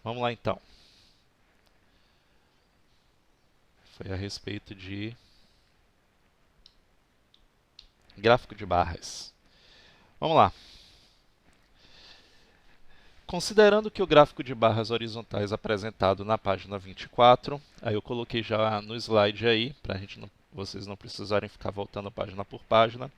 Vamos lá então. Foi a respeito de gráfico de barras. Vamos lá. Considerando que o gráfico de barras horizontais apresentado na página 24, aí eu coloquei já no slide aí, para vocês não precisarem ficar voltando página por página.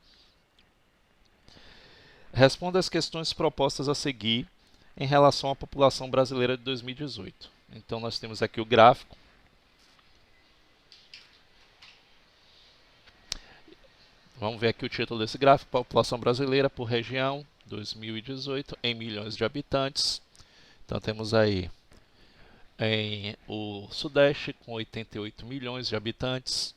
Responda as questões propostas a seguir em relação à população brasileira de 2018. Então, nós temos aqui o gráfico. Vamos ver aqui o título desse gráfico: População brasileira por região 2018 em milhões de habitantes. Então, temos aí o Sudeste com 88 milhões de habitantes,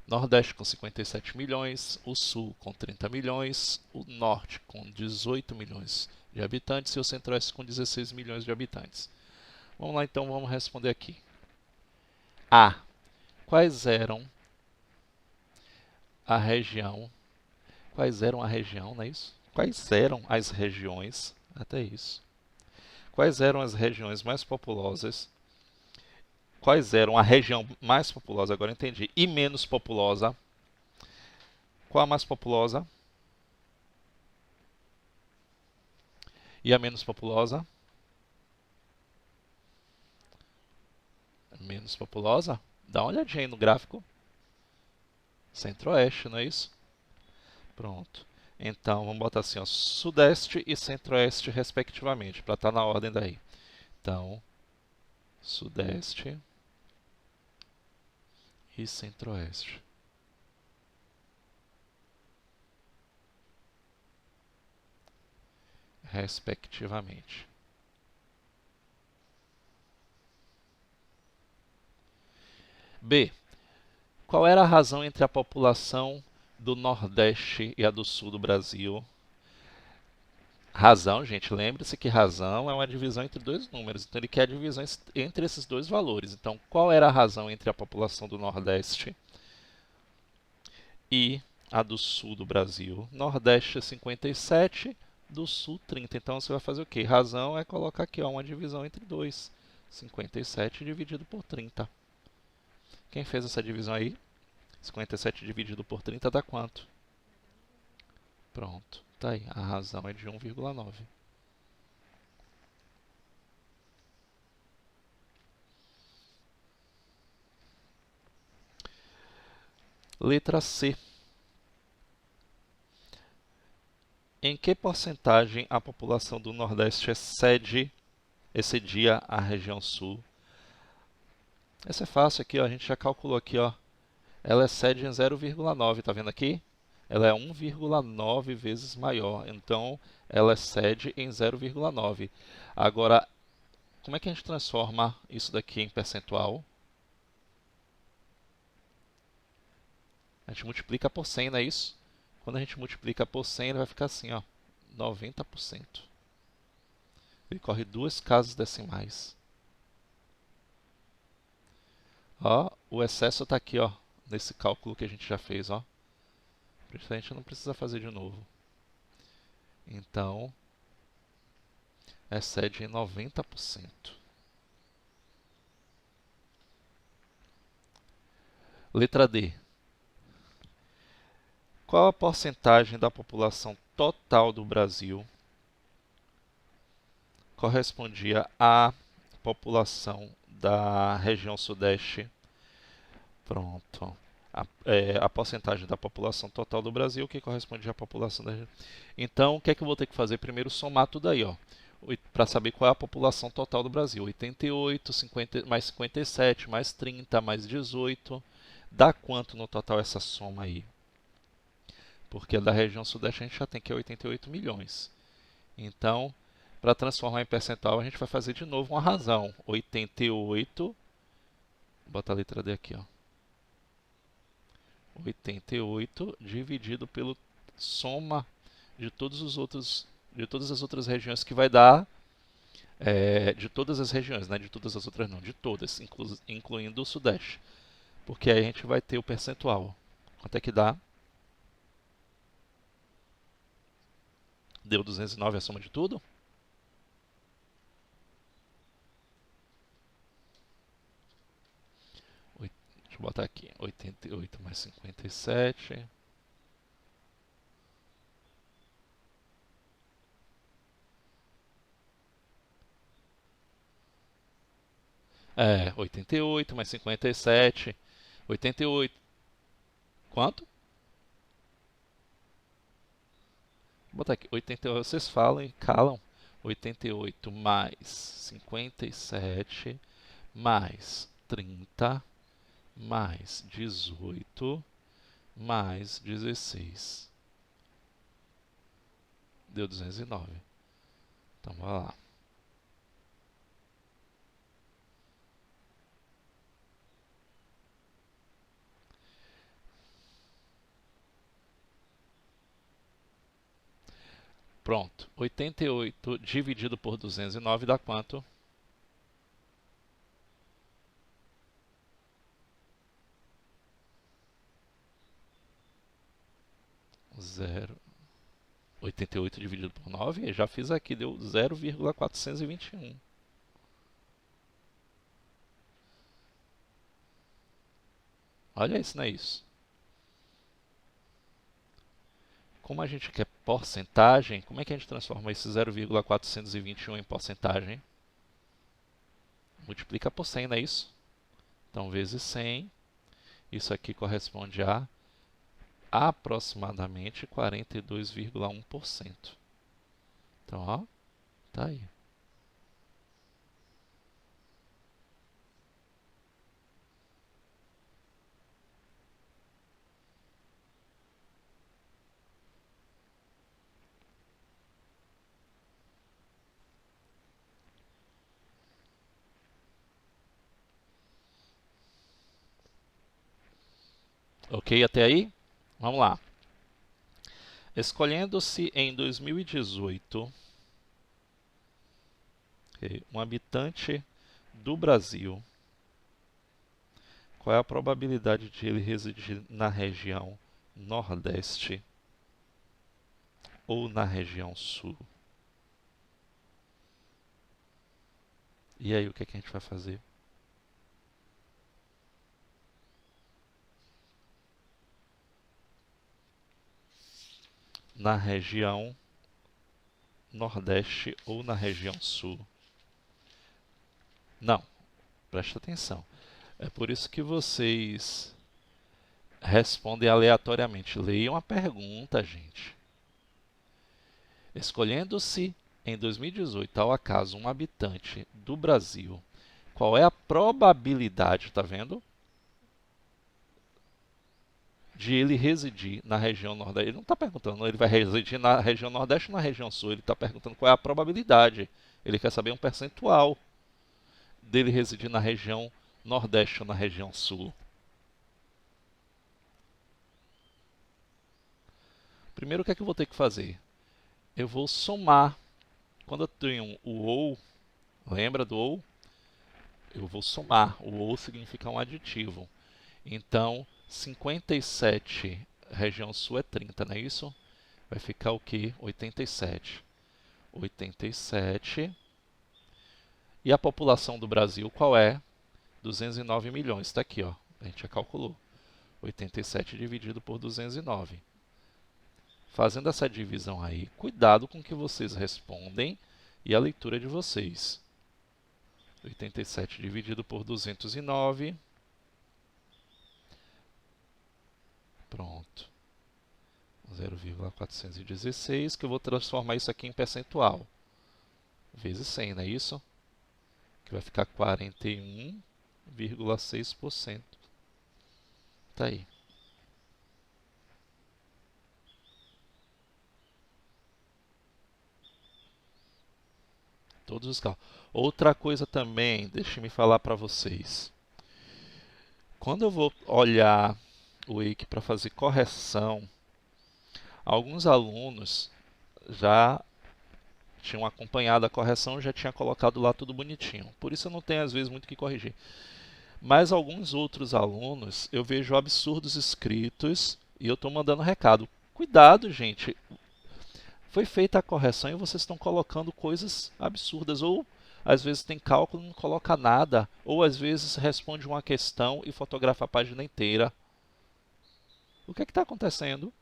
Nordeste com 57 milhões, o Sul com 30 milhões, o Norte com 18 milhões de habitantes e o Centro-Oeste com 16 milhões de habitantes. Vamos lá então, vamos responder aqui. A. Quais eram a região, não é isso? Quais eram as regiões, até isso. Quais eram as regiões mais populosas? Quais eram a região mais populosa, agora entendi, e menos populosa? Qual a mais populosa? E a menos populosa? Menos populosa? Dá uma olhadinha aí no gráfico. Centro-Oeste, não é isso? Pronto. Então, vamos botar assim, ó, Sudeste e Centro-Oeste, respectivamente, para estar na ordem daí. Então, Sudeste e Centro-Oeste. Respectivamente. B. Qual era a razão entre a população do Nordeste e a do Sul do Brasil? Razão, gente, lembre-se que razão é uma divisão entre dois números, então ele quer a divisão entre esses dois valores. Então, qual era a razão entre a população do Nordeste e a do Sul do Brasil? Nordeste 57, do Sul 30. Então, você vai fazer o quê? Razão é colocar aqui ó, uma divisão entre 2. 57 dividido por 30. Quem fez essa divisão aí? 57 dividido por 30 dá quanto? Pronto, tá aí. A razão é de 1,9. Letra C. Em que porcentagem a população do Nordeste excedia a região Sul? Essa é fácil aqui, ó, a gente já calculou aqui, ó. Ela excede em 0,9, tá vendo aqui? Ela é 1,9 vezes maior, então ela excede em 0,9. Agora, como é que a gente transforma isso daqui em percentual? A gente multiplica por 100, não é isso? Quando a gente multiplica por 100, ele vai ficar assim, ó, 90%. Ele corre duas casas decimais. Ó, o excesso está aqui, ó, nesse cálculo que a gente já fez, ó. Por isso a gente não precisa fazer de novo. Então, excede em 90%. Letra D. Qual a porcentagem da população total do Brasil correspondia à população da região Sudeste? Pronto. A porcentagem da população total do Brasil que corresponde à população da região. Então, o que é que eu vou ter que fazer? Primeiro, somar tudo aí, ó, para saber qual é a população total do Brasil. 88, 50, mais 57, mais 30, mais 18. Dá quanto no total essa soma aí? Porque da região Sudeste a gente já tem que é 88 milhões. Então, para transformar em percentual, a gente vai fazer de novo uma razão. 88, bota a letra D aqui, ó. 88 dividido pelo soma de todos os outros, de todas as outras regiões, que vai dar de todas as regiões, né? De todas as outras não, de todas, incluindo o Sudeste. Porque aí a gente vai ter o percentual. Quanto é que dá? Deu 209 a soma de tudo? botar aqui 88 mais 57. É, 88 mais 57. 88. Quanto? Vou botar aqui. 88. Vocês falam e calam. 88 mais 57 mais 30 mais 18 mais 16. Deu 209. Então, bora lá. Pronto. 88 dividido por 209 dá quanto? 0. 88 dividido por 9, já fiz aqui, deu 0,421. Olha isso, não é isso? Como a gente quer porcentagem, como é que a gente transforma esse 0,421 em porcentagem? Multiplica por 100, não é isso? Então, vezes 100, isso aqui corresponde a aproximadamente 42,1%. Então, ó, tá aí. Ok até aí? Vamos lá. Escolhendo-se em 2018 um habitante do Brasil, qual é a probabilidade de ele residir na região Nordeste ou na região Sul? E aí, o que é que a gente vai fazer? Na região Nordeste ou na região Sul? Não, presta atenção. É por isso que vocês respondem aleatoriamente. Leiam a pergunta, gente. Escolhendo-se em 2018, ao acaso, um habitante do Brasil, qual é a probabilidade, tá vendo? De ele residir na região Nordeste. Ele não está perguntando, ele vai residir na região Nordeste ou na região Sul. Ele está perguntando qual é a probabilidade. Ele quer saber um percentual dele residir na região Nordeste ou na região Sul. Primeiro, o que é que eu vou ter que fazer? Eu vou somar. Quando eu tenho o ou, lembra do ou? Eu vou somar. O ou significa um aditivo. Então, 57 região sul é 30, não é isso? Vai ficar o quê? 87. 87. E a população do Brasil qual é? 209 milhões. Está aqui, ó. A gente já calculou. 87 dividido por 209. Fazendo essa divisão aí, cuidado com o que vocês respondem e a leitura de vocês. 87 dividido por 209. Pronto. 0,416, que eu vou transformar isso aqui em percentual. Vezes 100, não é isso? Que vai ficar 41,6%. Tá aí. Todos os cálculos. Outra coisa também, deixe-me falar para vocês. Quando eu vou olhar o Wiki para fazer correção, alguns alunos já tinham acompanhado a correção, já tinha colocado lá tudo bonitinho. Por isso eu não tenho às vezes muito o que corrigir. Mas alguns outros alunos, eu vejo absurdos escritos e eu estou mandando recado. Cuidado, gente. Foi feita a correção e vocês estão colocando coisas absurdas. Ou Às vezes tem cálculo e não coloca nada, ou às vezes responde uma questão e fotografa a página inteira. O que é que está acontecendo?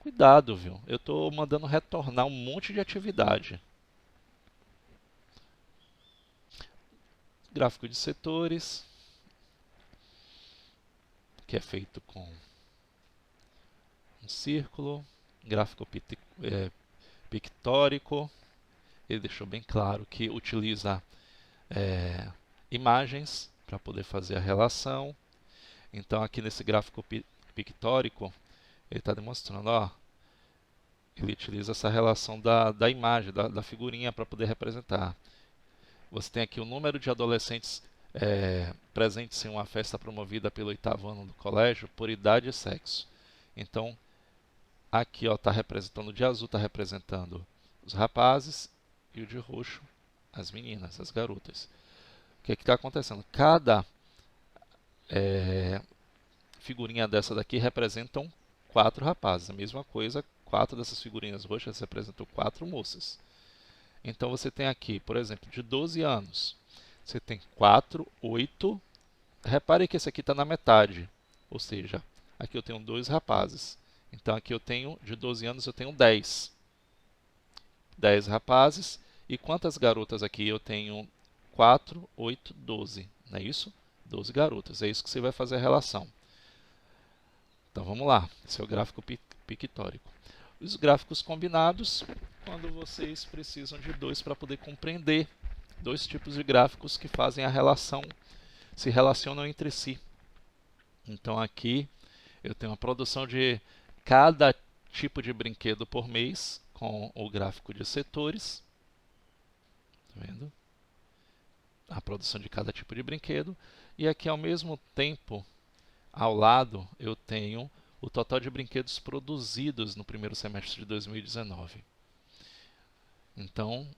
Cuidado, viu? Eu estou mandando retornar um monte de atividade. Gráfico de setores, que é feito com um círculo. Gráfico pictórico. Ele deixou bem claro que utiliza imagens para poder fazer a relação. Então, aqui nesse gráfico pictórico, ele está demonstrando, ó, ele utiliza essa relação da imagem, da figurinha para poder representar. Você tem aqui o número de adolescentes presentes em uma festa promovida pelo 8º ano do colégio por idade e sexo. Então, aqui está representando, o de azul está representando os rapazes e o de roxo as meninas, as garotas. O que está acontecendo? Cada figurinha dessa daqui representam 4 rapazes. A mesma coisa, 4 dessas figurinhas roxas representam 4 moças. Então você tem aqui, por exemplo, de 12 anos, você tem 4, 8. Repare que esse aqui está na metade, ou seja, aqui eu tenho 2 rapazes. Então aqui eu tenho, de 12 anos, eu tenho 10. 10 rapazes. E quantas garotas aqui? Eu tenho 4, 8, 12. Não é isso? 12 garotas. É isso que você vai fazer a relação. Então vamos lá. Esse é o gráfico pictórico. Os gráficos combinados, quando vocês precisam de 2 para poder compreender 2 tipos de gráficos que fazem a relação, se relacionam entre si. Então aqui eu tenho a produção de cada tipo de brinquedo por mês com o gráfico de setores. Tá vendo? A produção de cada tipo de brinquedo. E aqui ao mesmo tempo, ao lado, eu tenho o total de brinquedos produzidos no primeiro semestre de 2019. Então,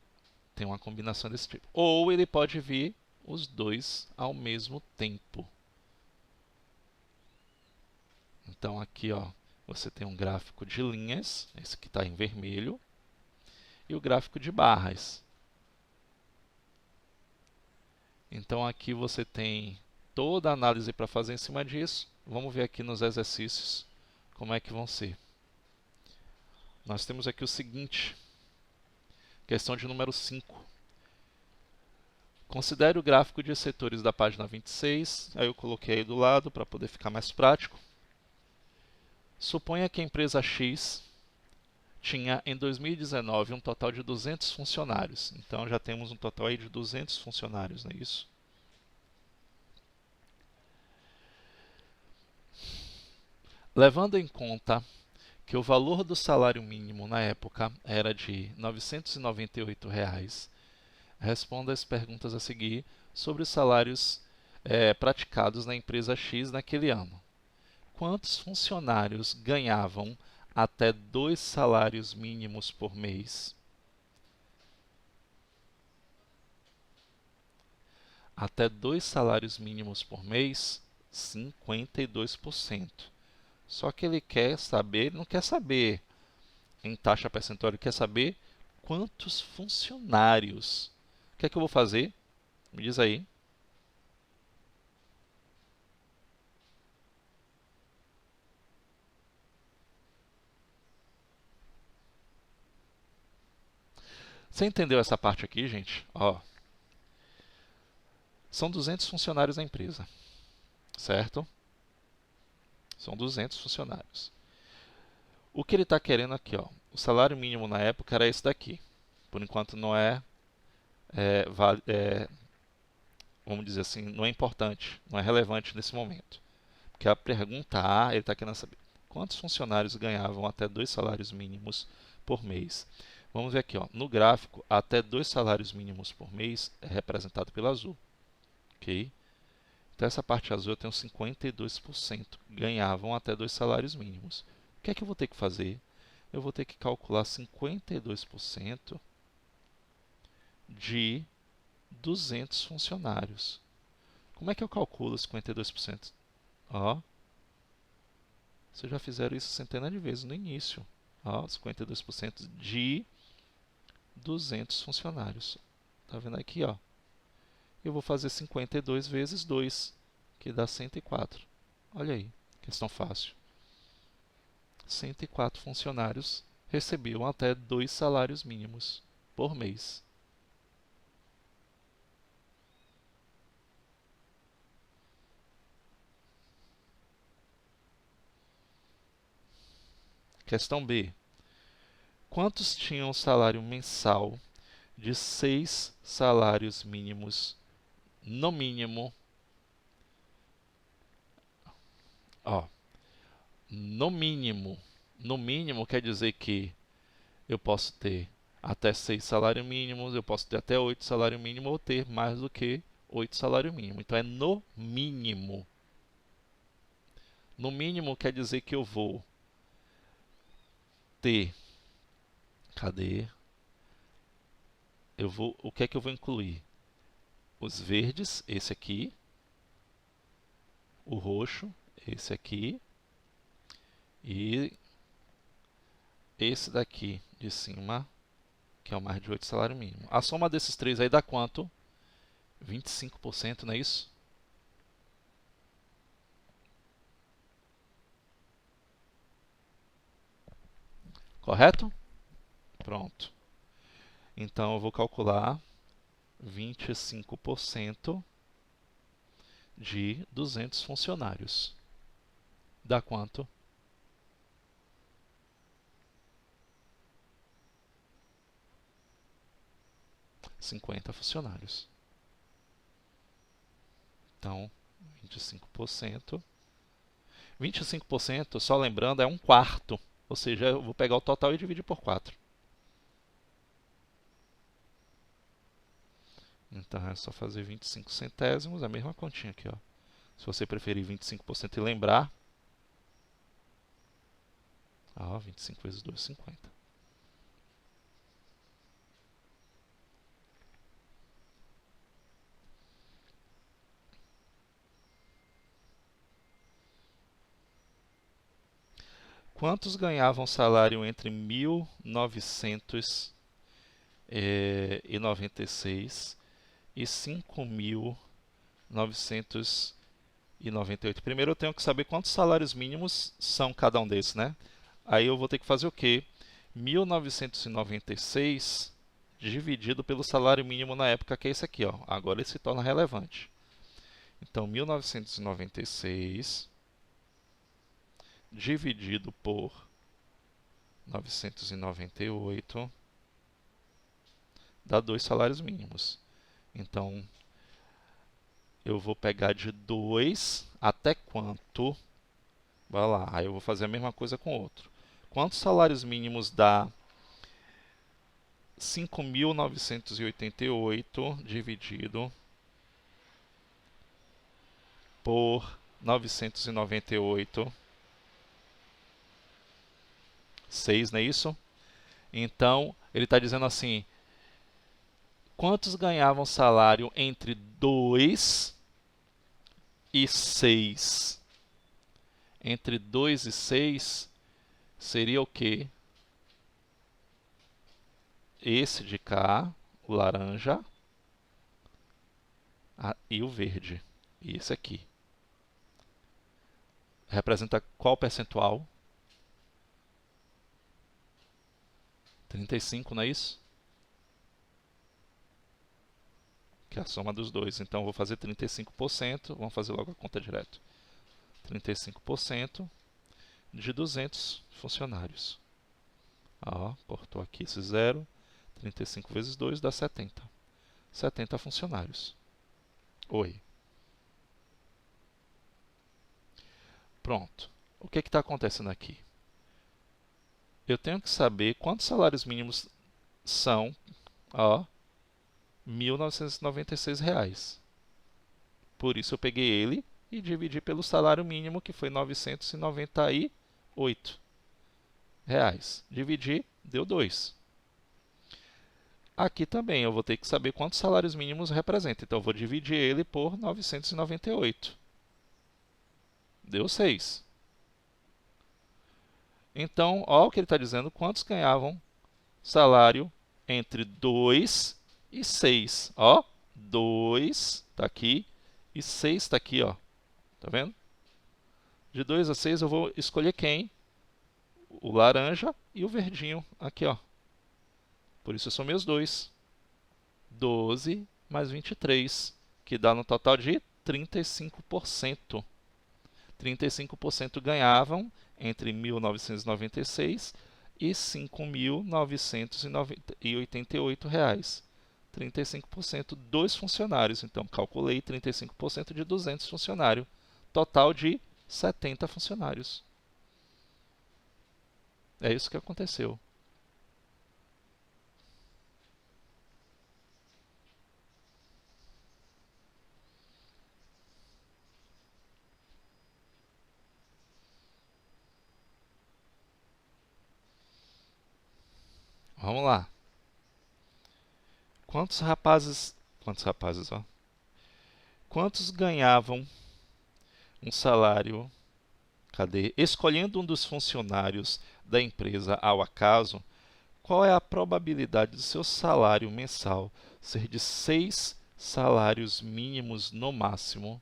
tem uma combinação desse tipo. Ou ele pode vir os 2 ao mesmo tempo. Então, aqui ó, você tem um gráfico de linhas, esse que está em vermelho, e o gráfico de barras. Então, aqui você tem toda a análise para fazer em cima disso. Vamos ver aqui nos exercícios como é que vão ser. Nós temos aqui o seguinte, questão de número 5. Considere o gráfico de setores da página 26. Aí eu coloquei aí do lado para poder ficar mais prático. Suponha que a empresa X tinha em 2019 um total de 200 funcionários. Então já temos um total aí de 200 funcionários, não é isso? Levando em conta que o valor do salário mínimo na época era de R$ 998, responda as perguntas a seguir sobre os salários praticados na empresa X naquele ano. Quantos funcionários ganhavam até 2 salários mínimos por mês? Até 2 salários mínimos por mês, 52%. Só que ele quer saber, ele não quer saber em taxa percentual, ele quer saber quantos funcionários. O que é que eu vou fazer? Me diz aí. Você entendeu essa parte aqui, gente? Ó, são 200 funcionários na empresa, certo? São 200 funcionários. O que ele está querendo aqui, ó, o salário mínimo na época era esse daqui. Por enquanto não vamos dizer assim, não é importante, não é relevante nesse momento. Porque a pergunta A, ele está querendo saber quantos funcionários ganhavam até 2 salários mínimos por mês. Vamos ver aqui, ó, no gráfico, até 2 salários mínimos por mês é representado pelo azul. Ok? Então, essa parte azul eu tenho 52%. Ganhavam até 2 salários mínimos. O que é que eu vou ter que fazer? Eu vou ter que calcular 52% de 200 funcionários. Como é que eu calculo 52%? Ó, vocês já fizeram isso centenas de vezes no início. Ó, 52% de 200 funcionários. Tá vendo aqui, ó? Eu vou fazer 52 vezes 2, que dá 104. Olha aí, questão fácil. 104 funcionários recebiam até 2 salários mínimos por mês. Questão B. Quantos tinham salário mensal de 6 salários mínimos no mínimo? Ó, no mínimo. No mínimo quer dizer que eu posso ter até 6 salários mínimos, eu posso ter até 8 salários mínimos ou ter mais do que 8 salários mínimos. Então é no mínimo. No mínimo quer dizer que eu vou ter. Cadê? O que é que eu vou incluir? Os verdes, esse aqui. O roxo, esse aqui. E esse daqui de cima, que é o mais de 8 salário mínimo. A soma desses três aí dá quanto? 25%, não é isso? Correto? Pronto. Então eu vou calcular 25% de 200 funcionários. Dá quanto? 50 funcionários. Então, 25%. 25%, só lembrando, é um quarto. Ou seja, eu vou pegar o total e dividir por 4. Então é só fazer 25 centésimos, a mesma continha aqui, ó. Se você preferir 25% e lembrar, ó, 25 vezes 2, 50. Quantos ganhavam salário entre 1996 e 5.998? Primeiro eu tenho que saber quantos salários mínimos são cada um desses, né? Aí eu vou ter que fazer o quê? 1996 dividido pelo salário mínimo na época, que é esse aqui, ó. Agora ele se torna relevante. Então, 1996 dividido por 998 dá 2 salários mínimos. Então, eu vou pegar de 2 até quanto? Vai lá, aí eu vou fazer a mesma coisa com outro. Quantos salários mínimos dá 5.988 dividido por 998? 6, não é isso? Então, ele está dizendo assim, quantos ganhavam salário entre 2 e 6? Entre 2 e 6 seria o quê? Esse de cá, o laranja, e o verde. E esse aqui. Representa qual percentual? 35, não é isso? Que é a soma dos dois. Então, eu vou fazer 35%. Vamos fazer logo a conta direto. 35% de 200 funcionários. Ó, cortou aqui esse zero. 35 vezes 2 dá 70. 70 funcionários. Oi. Pronto. O que está acontecendo aqui? Eu tenho que saber quantos salários mínimos são, ó, R$ 1.996. Por isso eu peguei ele e dividi pelo salário mínimo, que foi R$ 998. Dividi, deu 2. Aqui também eu vou ter que saber quantos salários mínimos representa. Então eu vou dividir ele por 998. Deu 6. Então, ó o que ele está dizendo, quantos ganhavam salário entre 2 e 6. Ó, 2 está aqui e 6 está aqui, ó. Tá vendo? De 2 a 6 eu vou escolher quem? O laranja e o verdinho aqui, ó. Por isso são meus dois. 12 mais 23, que dá no total de 35%. 35% ganhavam entre 1996 e 5.988 reais. 35% dos funcionários. Então, calculei 35% de 200 funcionários. Total de 70 funcionários. É isso que aconteceu. Vamos lá. Quantos rapazes, ó? Quantos ganhavam um salário, cadê? Escolhendo um dos funcionários da empresa ao acaso, qual é a probabilidade do seu salário mensal ser de 6 salários mínimos no máximo?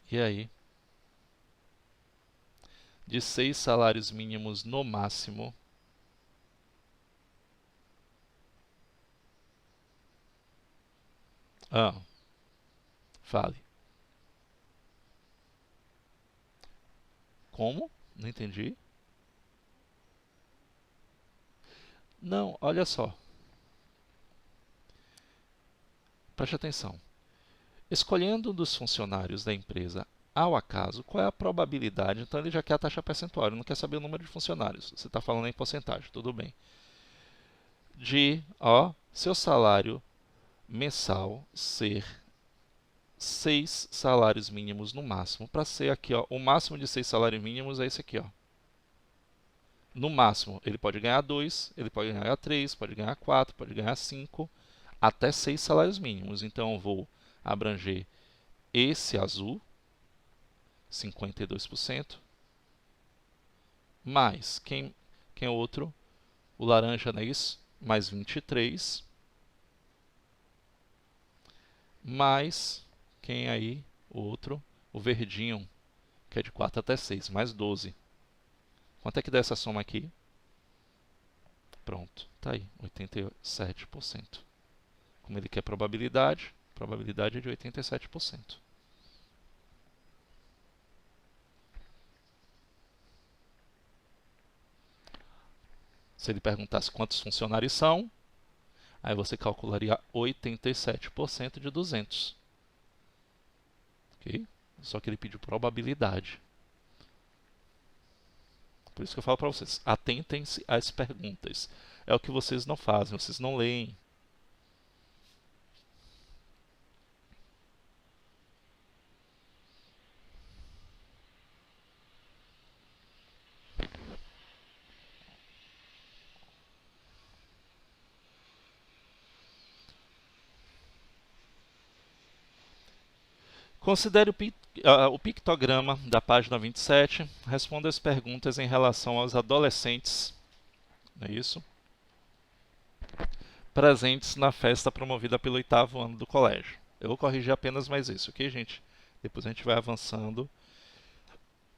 E aí? De 6 salários mínimos no máximo. Ah, fale. Como? Não entendi. Não, olha só. Preste atenção. Escolhendo um dos funcionários da empresa ao acaso, qual é a probabilidade? Então ele já quer a taxa percentual, ele não quer saber o número de funcionários. Você está falando em porcentagem, tudo bem. De, ó, seu salário mensal ser 6 salários mínimos no máximo. Para ser aqui, ó, o máximo de 6 salários mínimos é esse aqui, ó. No máximo, ele pode ganhar 2, ele pode ganhar 3, pode ganhar 4, pode ganhar 5, até 6 salários mínimos. Então eu vou abranger esse azul, 52%, mais quem é o outro? O laranja, não é isso? Mais 23, mais quem aí? O outro, o verdinho, que é de 4 até 6, mais 12. Quanto é que dá essa soma aqui? Pronto, tá aí, 87%. Como ele quer probabilidade é de 87%. Se ele perguntasse quantos funcionários são, aí você calcularia 87% de 200. Ok? Só que ele pediu probabilidade. Por isso que eu falo para vocês, atentem-se às perguntas. É o que vocês não fazem, vocês não leem. Considere o pictograma da página 27. Responda as perguntas em relação aos adolescentes, não é isso? Presentes na festa promovida pelo 8º ano do colégio. Eu vou corrigir apenas mais isso, ok, gente? Depois a gente vai avançando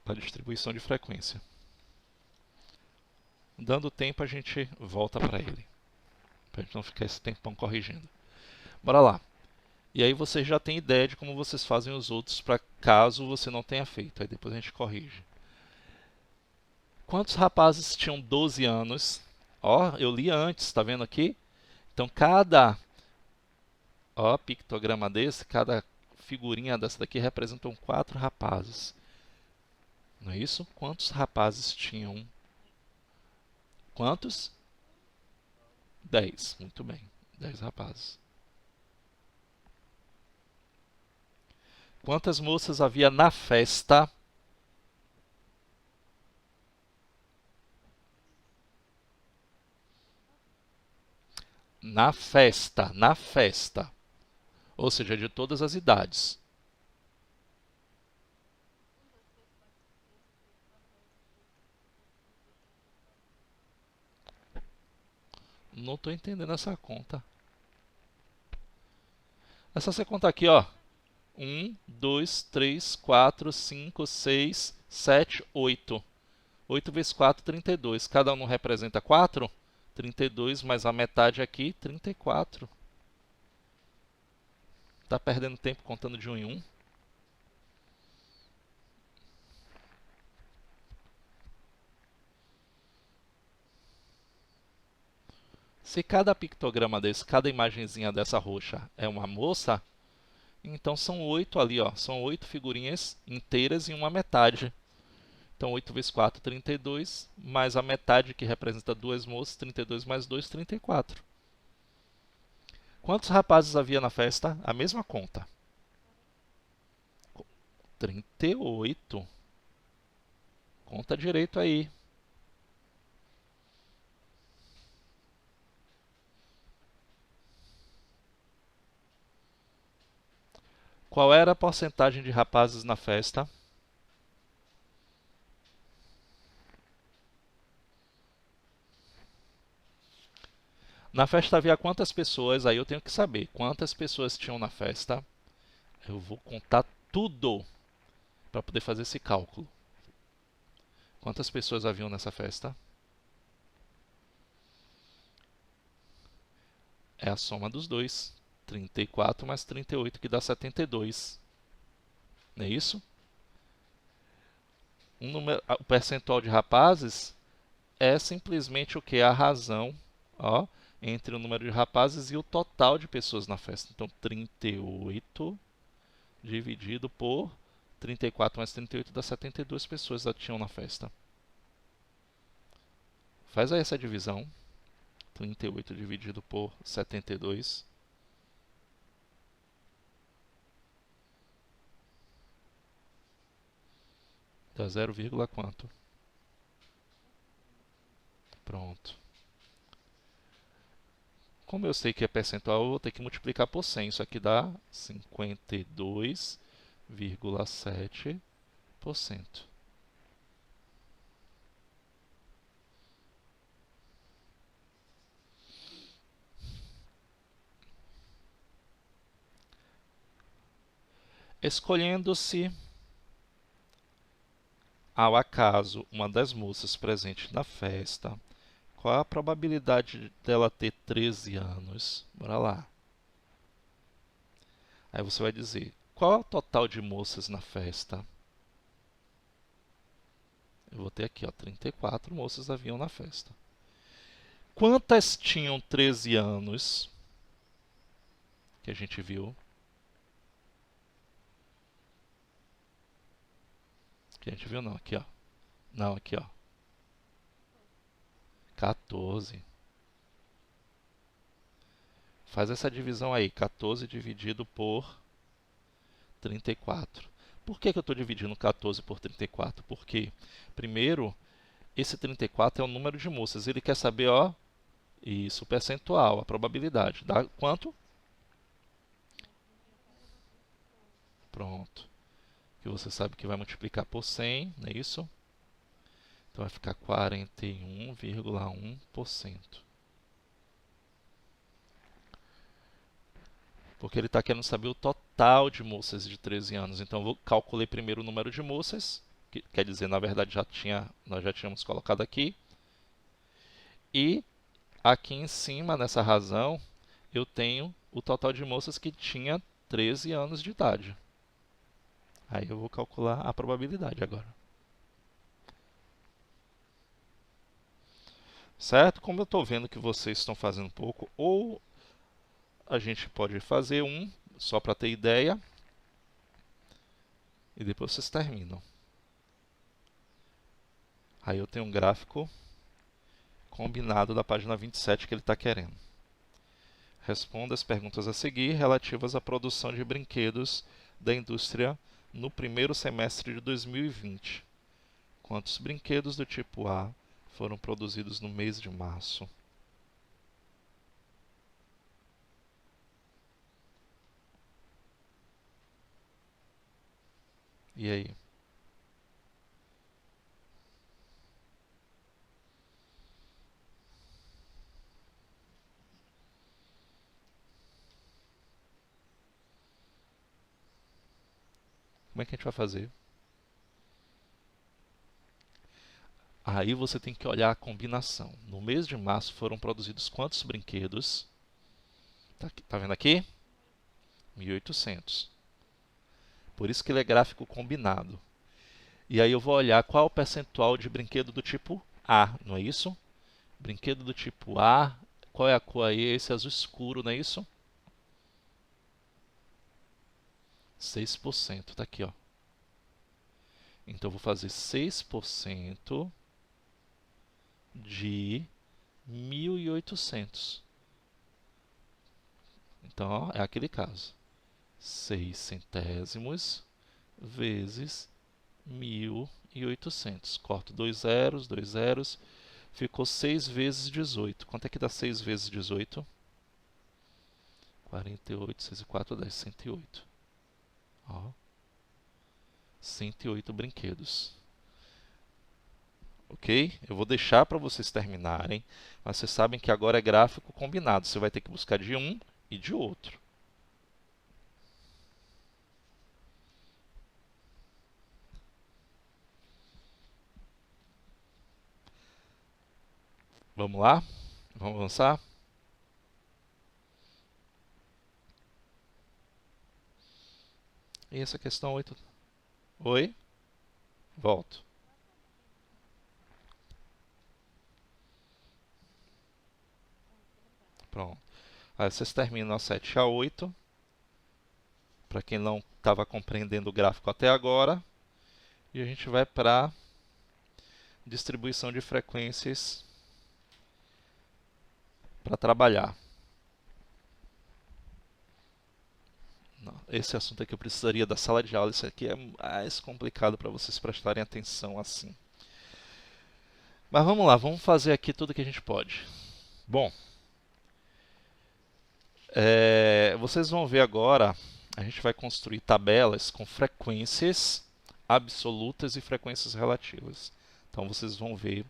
para a distribuição de frequência. Dando tempo, a gente volta para ele, para a gente não ficar esse tempão corrigindo. Bora lá. E aí vocês já têm ideia de como vocês fazem os outros para caso você não tenha feito. Aí depois a gente corrige. Quantos rapazes tinham 12 anos? Ó, eu li antes, tá vendo aqui? Então cada pictograma desse, cada figurinha dessa daqui representam 4 rapazes. Não é isso? Quantos rapazes tinham? Quantos? 10. Muito bem. 10 rapazes. Quantas moças havia na festa? Na festa, na festa. ou seja, de todas as idades. Não estou entendendo essa conta. É só você contar aqui, ó. 1, 2, 3, 4, 5, 6, 7, 8. 8 vezes 4, 32. Cada um não representa 4? 32 mais a metade aqui, 34. Tá perdendo tempo contando de um em um? Se cada pictograma desse, cada imagenzinha dessa roxa é uma moça, então são 8 ali, ó. São 8 figurinhas inteiras em uma metade. Então 8 vezes 4, 32, mais a metade que representa duas moças, 32 mais 2, 34. Quantos rapazes havia na festa? A mesma conta. 38. Conta direito aí. Qual era a porcentagem de rapazes na festa? Na festa havia quantas pessoas? Aí eu tenho que saber quantas pessoas tinham na festa. Eu vou contar tudo para poder fazer esse cálculo. Quantas pessoas haviam nessa festa? É a soma dos dois. 34 mais 38, que dá 72. Não é isso? O percentual de rapazes é simplesmente o que? A razão, ó, entre o número de rapazes e o total de pessoas na festa. Então, 38 dividido por 34 mais 38 dá 72 pessoas que tinham na festa. Faz aí essa divisão. 38 dividido por 72. Dá 0, quanto? Pronto. Como eu sei que é percentual, eu vou ter que multiplicar por 100. Isso aqui dá 52,7%. Escolhendo-se ao acaso uma das moças presentes na festa, qual a probabilidade dela ter 13 anos? Bora lá. Aí você vai dizer, qual é o total de moças na festa? Eu vou ter aqui, ó, 34 moças haviam na festa. Quantas tinham 13 anos? Que a gente viu. Que a gente viu não, aqui ó. Não, aqui ó. 14. Faz essa divisão aí, 14 dividido por 34. Por que eu estou dividindo 14 por 34? Porque, primeiro, esse 34 é o número de moças. Ele quer saber, ó, isso, o percentual, a probabilidade. Dá quanto? Pronto. Que você sabe que vai multiplicar por 100, não é isso? Então vai ficar 41,1%. Porque ele está querendo saber o total de moças de 13 anos. Então eu calculei primeiro o número de moças, que quer dizer, na verdade nós já tínhamos colocado aqui. E aqui em cima, nessa razão, eu tenho o total de moças que tinha 13 anos de idade. Aí eu vou calcular a probabilidade agora. Certo? Como eu estou vendo que vocês estão fazendo pouco, ou a gente pode fazer um, só para ter ideia, e depois vocês terminam. Aí eu tenho um gráfico combinado da página 27 que ele está querendo. Responda as perguntas a seguir relativas à produção de brinquedos da indústria no primeiro semestre de 2020. Quantos brinquedos do tipo A foram produzidos no mês de março? E aí? Como é que a gente vai fazer? Aí você tem que olhar a combinação. No mês de março foram produzidos quantos brinquedos? Tá vendo aqui? 1.800. Por isso que ele é gráfico combinado. E aí eu vou olhar qual é o percentual de brinquedo do tipo A, não é isso? Brinquedo do tipo A, qual é a cor aí? Esse azul escuro, não é isso? 6%, tá aqui, ó. Então eu vou fazer 6% de 1.800. Então, ó, é aquele caso. 6 centésimos vezes 1.800. Corto dois zeros. Ficou 6 vezes 18. Quanto é que dá 6 vezes 18? 48, 6 e 4, 10, 108. Ó, 108 brinquedos. Ok? Eu vou deixar para vocês terminarem, mas vocês sabem que agora é gráfico combinado. Você vai ter que buscar de um e de outro. Vamos lá? Vamos avançar? E essa questão 8? Oi? Volto. Pronto. Aí vocês terminam a 7 a 8. Para quem não estava compreendendo o gráfico até agora. E a gente vai para distribuição de frequências para trabalhar. Não, esse assunto aqui eu precisaria da sala de aula. Isso aqui é mais complicado para vocês prestarem atenção assim. Mas vamos lá, vamos fazer aqui tudo que a gente pode. Bom, vocês vão ver agora, a gente vai construir tabelas com frequências absolutas e frequências relativas. Então vocês vão ver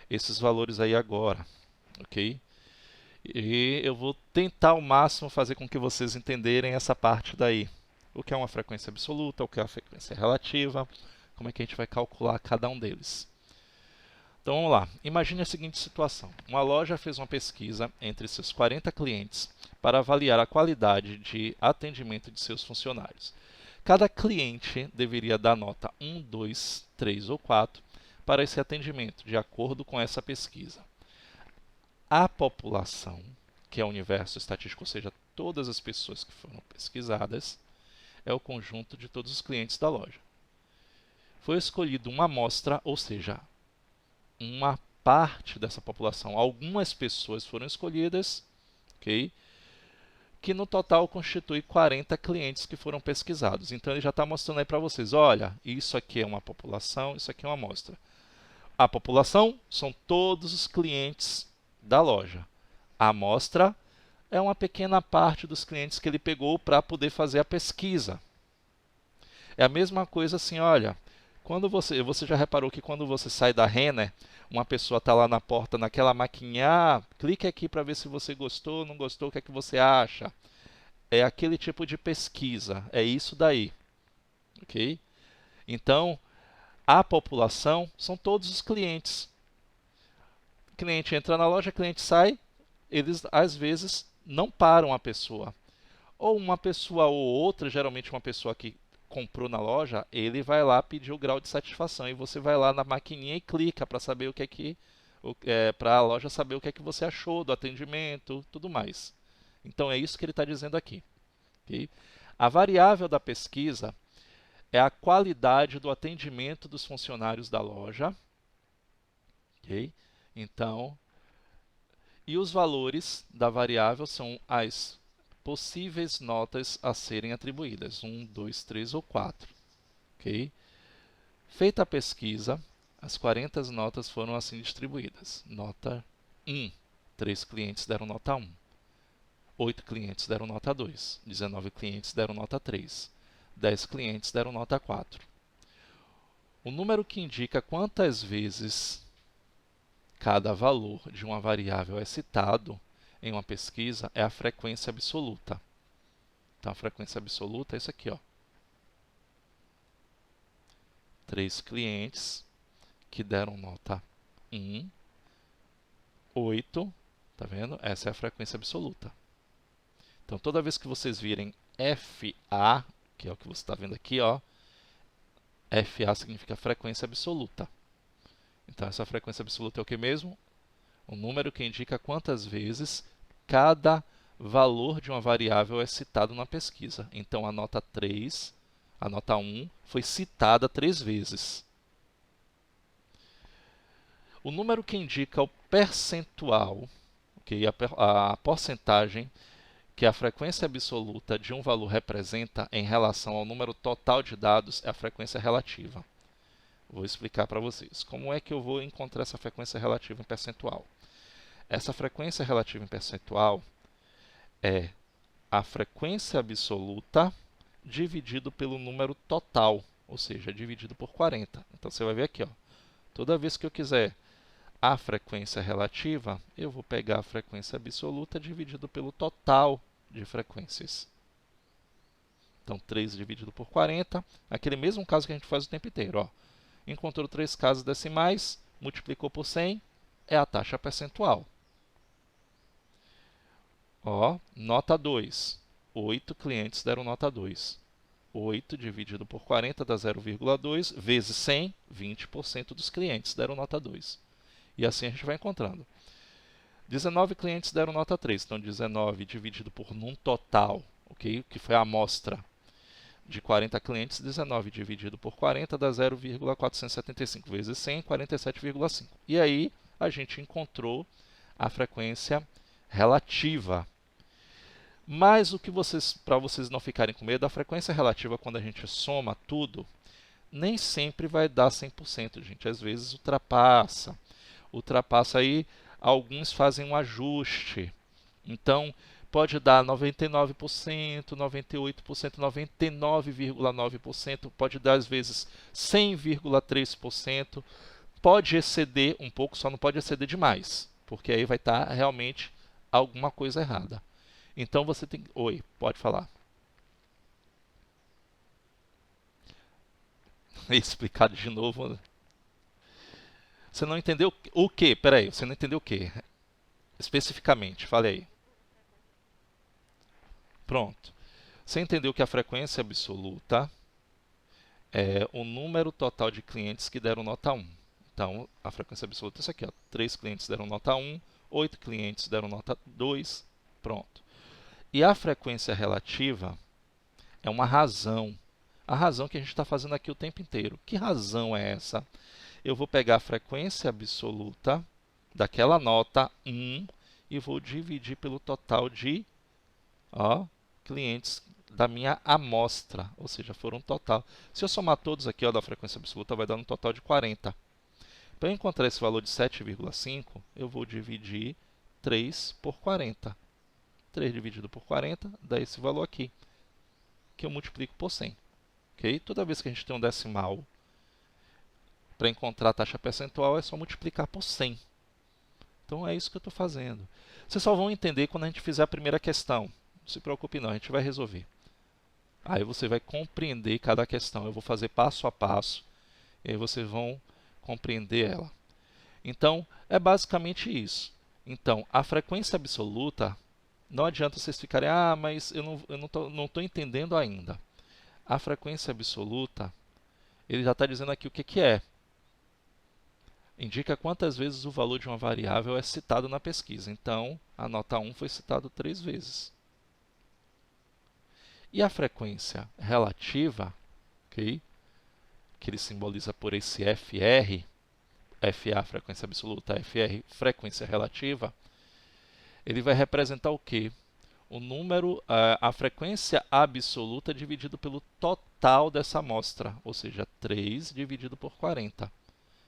esses valores aí agora, ok? E eu vou tentar ao máximo fazer com que vocês entenderem essa parte daí. O que é uma frequência absoluta, o que é uma frequência relativa, como é que a gente vai calcular cada um deles. Então vamos lá. Imagine a seguinte situação. Uma loja fez uma pesquisa entre seus 40 clientes para avaliar a qualidade de atendimento de seus funcionários. Cada cliente deveria dar nota 1, 2, 3 ou 4 para esse atendimento, de acordo com essa pesquisa. A população, que é o universo estatístico, ou seja, todas as pessoas que foram pesquisadas, é o conjunto de todos os clientes da loja. Foi escolhida uma amostra, ou seja, uma parte dessa população. Algumas pessoas foram escolhidas, ok? Que no total constitui 40 clientes que foram pesquisados. Então ele já está mostrando aí para vocês, olha, isso aqui é uma população, isso aqui é uma amostra. A população são todos os clientes da loja. A amostra é uma pequena parte dos clientes que ele pegou para poder fazer a pesquisa. É a mesma coisa assim, olha, quando você já reparou que quando você sai da Renner, uma pessoa está lá na porta naquela maquininha, clique aqui para ver se você gostou, não gostou, o que é que você acha? É aquele tipo de pesquisa, é isso daí, ok? Então, a população são todos os clientes. O cliente entra na loja, o cliente sai, eles às vezes não param a pessoa. Ou uma pessoa ou outra, geralmente uma pessoa que comprou na loja, ele vai lá pedir o grau de satisfação e você vai lá na maquininha e clica para saber o que é que para a loja saber o que é que você achou do atendimento, tudo mais. Então é isso que ele está dizendo aqui. Okay? A variável da pesquisa é a qualidade do atendimento dos funcionários da loja. Okay? Então, e os valores da variável são as possíveis notas a serem atribuídas, 1, 2, 3 ou 4. Okay? Feita a pesquisa, as 40 notas foram assim distribuídas. Nota 1, 3 clientes deram nota 1. 8 clientes deram nota 2. 19 clientes deram nota 3. 10 clientes deram nota 4. O número que indica quantas vezes cada valor de uma variável é citado em uma pesquisa é a frequência absoluta. Então, a frequência absoluta é isso aqui, ó. 3 clientes que deram nota 1, 8, tá vendo? Essa é a frequência absoluta. Então, toda vez que vocês virem FA, que é o que você está vendo aqui, ó, FA significa frequência absoluta. Então, essa frequência absoluta é o que mesmo? O número que indica quantas vezes cada valor de uma variável é citado na pesquisa. Então, a nota 3, a nota 1, foi citada 3 vezes. O número que indica o percentual, okay, a porcentagem que a frequência absoluta de um valor representa em relação ao número total de dados é a frequência relativa. Vou explicar para vocês. Como é que eu vou encontrar essa frequência relativa em percentual? Essa frequência relativa em percentual é a frequência absoluta dividido pelo número total, ou seja, dividido por 40. Então, você vai ver aqui, ó, toda vez que eu quiser a frequência relativa, eu vou pegar a frequência absoluta dividido pelo total de frequências. Então, 3 dividido por 40, aquele mesmo caso que a gente faz o tempo inteiro. Ó. Encontrou 3 casas decimais, multiplicou por 100, é a taxa percentual. Ó, nota 2. 8 clientes deram nota 2. 8 dividido por 40 dá 0,2, vezes 100, 20% dos clientes deram nota 2. E assim a gente vai encontrando. 19 clientes deram nota 3, então 19 dividido por num total, okay, que foi a amostra de 40 clientes, 19 dividido por 40 dá 0,475, vezes 100, 47,5. E aí a gente encontrou a frequência relativa. Mas o que para vocês não ficarem com medo, a frequência relativa, quando a gente soma tudo, nem sempre vai dar 100%, gente. Às vezes ultrapassa aí, alguns fazem um ajuste. Então, pode dar 99%, 98%, 99,9%, pode dar às vezes 100,3%, pode exceder um pouco, só não pode exceder demais, porque aí vai estar realmente alguma coisa errada. Então, você tem... Oi, pode falar. Explicado de novo. Você não entendeu o quê? Peraí, você não entendeu o quê? Especificamente, fale aí. Pronto. Você entendeu que a frequência absoluta é o número total de clientes que deram nota 1. Então, a frequência absoluta é isso aqui, ó. 3 clientes deram nota 1, 8 clientes deram nota 2, pronto. E a frequência relativa é uma razão. A razão que a gente está fazendo aqui o tempo inteiro. Que razão é essa? Eu vou pegar a frequência absoluta daquela nota 1 e vou dividir pelo total de clientes da minha amostra, ou seja, foram um total. Se eu somar todos aqui da frequência absoluta, vai dar um total de 40. Para eu encontrar esse valor de 7,5, eu vou dividir 3 por 40. 3 dividido por 40 dá esse valor aqui, que eu multiplico por 100. Okay? Toda vez que a gente tem um decimal, para encontrar a taxa percentual, é só multiplicar por 100. Então, é isso que eu estou fazendo. Vocês só vão entender quando a gente fizer a primeira questão. Não se preocupe não, a gente vai resolver. Aí você vai compreender cada questão. Eu vou fazer passo a passo, e aí vocês vão compreender ela. Então, é basicamente isso. Então, a frequência absoluta, não adianta vocês ficarem, mas eu não estou entendendo ainda. A frequência absoluta, ele já está dizendo aqui o que é. Indica quantas vezes o valor de uma variável é citado na pesquisa. Então, a nota 1 foi citado 3 vezes. E a frequência relativa, okay, que ele simboliza por esse FR, FA, frequência absoluta, FR, frequência relativa, ele vai representar o quê? O número, a frequência absoluta dividido pelo total dessa amostra, ou seja, 3 dividido por 40.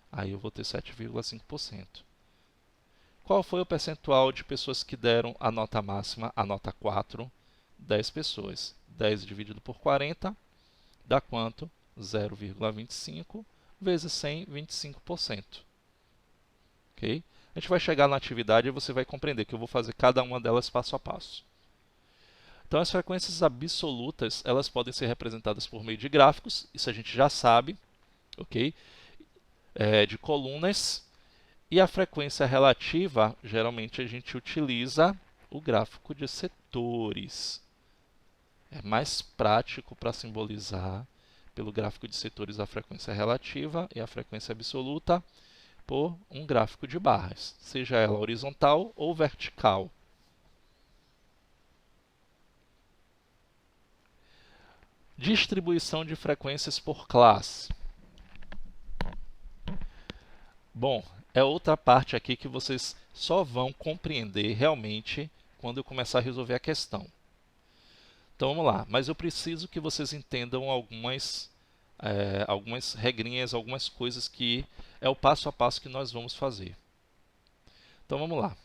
Aí eu vou ter 7,5%. Qual foi o percentual de pessoas que deram a nota máxima, a nota 4? 10 pessoas. 10 dividido por 40 dá quanto? 0,25 vezes 100, 25%. Ok? A gente vai chegar na atividade e você vai compreender que eu vou fazer cada uma delas passo a passo. Então, as frequências absolutas, elas podem ser representadas por meio de gráficos, isso a gente já sabe, ok? De colunas. E a frequência relativa, geralmente a gente utiliza o gráfico de setores. É mais prático para simbolizar pelo gráfico de setores a frequência relativa e a frequência absoluta por um gráfico de barras, seja ela horizontal ou vertical. Distribuição de frequências por classe. Bom, é outra parte aqui que vocês só vão compreender realmente quando eu começar a resolver a questão. Então vamos lá, mas eu preciso que vocês entendam algumas regrinhas, algumas coisas que é o passo a passo que nós vamos fazer. Então vamos lá.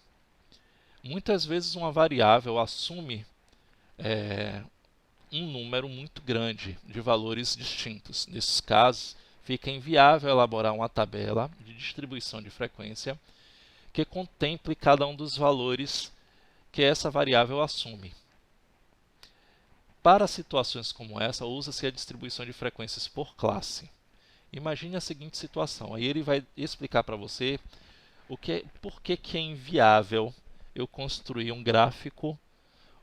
Muitas vezes uma variável assume um número muito grande de valores distintos. Nesses casos, fica inviável elaborar uma tabela de distribuição de frequência que contemple cada um dos valores que essa variável assume. Para situações como essa, usa-se a distribuição de frequências por classe. Imagine a seguinte situação, aí ele vai explicar para você por que é inviável eu construir um gráfico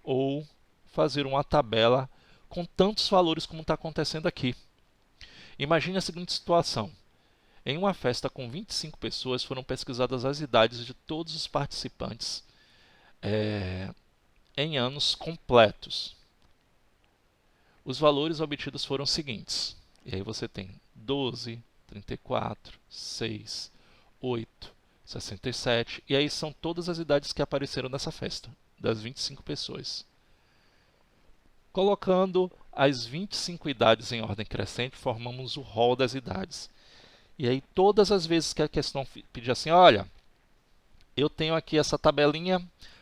ou fazer uma tabela com tantos valores como está acontecendo aqui. Imagine a seguinte situação. Em uma festa com 25 pessoas, foram pesquisadas as idades de todos os participantes em anos completos. Os valores obtidos foram os seguintes. E aí você tem 12, 34, 6, 8, 67. E aí são todas as idades que apareceram nessa festa, das 25 pessoas. Colocando as 25 idades em ordem crescente, formamos o rol das idades. E aí, todas as vezes que a questão pedir assim, olha, eu tenho aqui essa tabelinha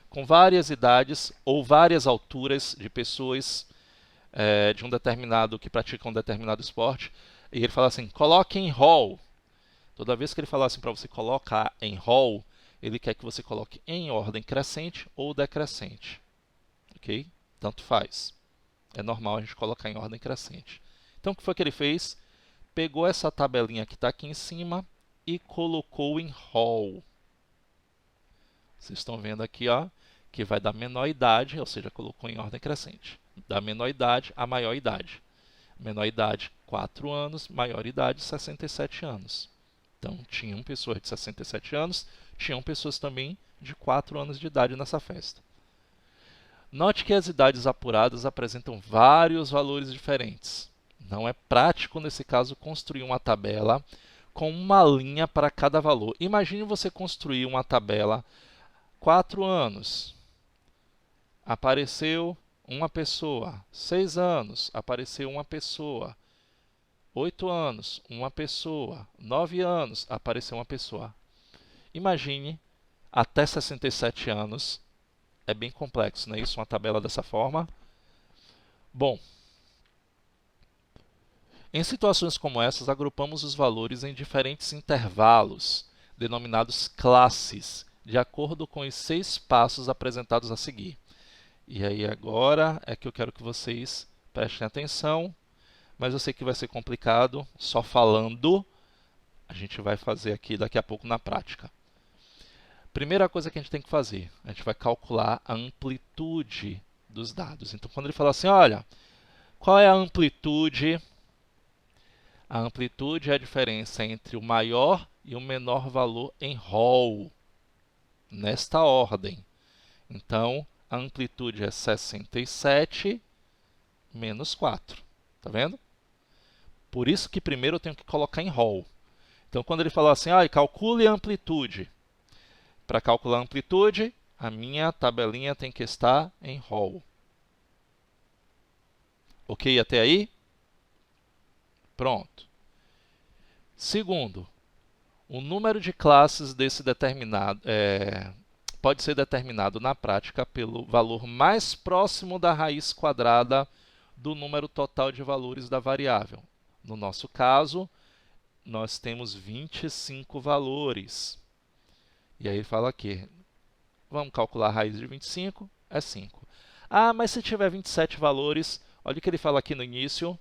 com várias idades ou várias alturas de pessoas de um determinado, que praticam um determinado esporte, e ele fala assim, coloque em rol. Toda vez que ele falar assim para você colocar em rol, ele quer que você coloque em ordem crescente ou decrescente. Ok? Tanto faz. É normal a gente colocar em ordem crescente. Então, o que foi que ele fez? Pegou essa tabelinha que está aqui em cima e colocou em rol. Vocês estão vendo aqui, ó, que vai da menor idade, ou seja, colocou em ordem crescente. Da menor idade à maior idade. Menor idade, 4 anos. Maior idade, 67 anos. Então, tinham pessoas de 67 anos, tinham pessoas também de 4 anos de idade nessa festa. Note que as idades apuradas apresentam vários valores diferentes. Não é prático, nesse caso, construir uma tabela com uma linha para cada valor. Imagine você construir uma tabela 4 anos. Apareceu uma pessoa. 6 anos, apareceu uma pessoa. 8 anos, uma pessoa. 9 anos, apareceu uma pessoa. Imagine até 67 anos. É bem complexo, não é isso? Uma tabela dessa forma. Bom, em situações como essas, agrupamos os valores em diferentes intervalos, denominados classes, de acordo com os 6 passos apresentados a seguir. E aí agora é que eu quero que vocês prestem atenção, mas eu sei que vai ser complicado, só falando, a gente vai fazer aqui daqui a pouco na prática. Primeira coisa que a gente tem que fazer, a gente vai calcular a amplitude dos dados. Então, quando ele fala assim, olha, qual é a amplitude? A amplitude é a diferença entre o maior e o menor valor em rol, nesta ordem. Então, a amplitude é 67 menos 4. Tá vendo? Por isso que primeiro eu tenho que colocar em rol. Então, quando ele falar assim, calcule a amplitude. Para calcular a amplitude, a minha tabelinha tem que estar em rol. Ok até aí? Pronto. Segundo, o número de classes desse determinado pode ser determinado na prática pelo valor mais próximo da raiz quadrada do número total de valores da variável. No nosso caso, nós temos 25 valores. E aí ele fala aqui, vamos calcular a raiz de 25, é 5. Ah, mas se tiver 27 valores, olha o que ele fala aqui no início,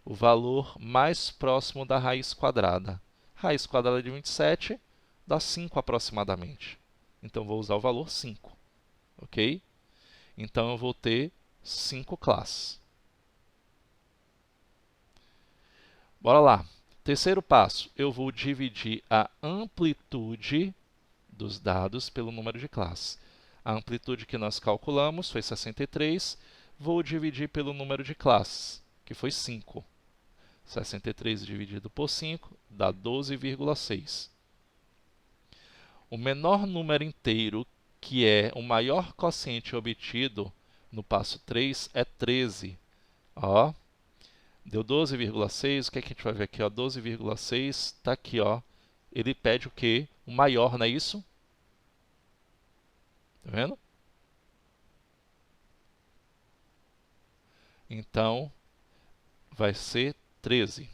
o valor mais próximo da raiz quadrada. Raiz quadrada de 27 dá 5 aproximadamente. Então, vou usar o valor 5, ok? Então, eu vou ter 5 classes. Bora lá. Terceiro passo, eu vou dividir a amplitude dos dados pelo número de classes. A amplitude que nós calculamos foi 63, vou dividir pelo número de classes, que foi 5. 63 dividido por 5 dá 12,6. O menor número inteiro, que é o maior quociente obtido no passo 3, é 13. Ó, deu 12,6, o que é que a gente vai ver aqui? 12,6 está aqui, ó. Ele pede o quê? O maior, não é isso? Tá vendo? Então, vai ser 13.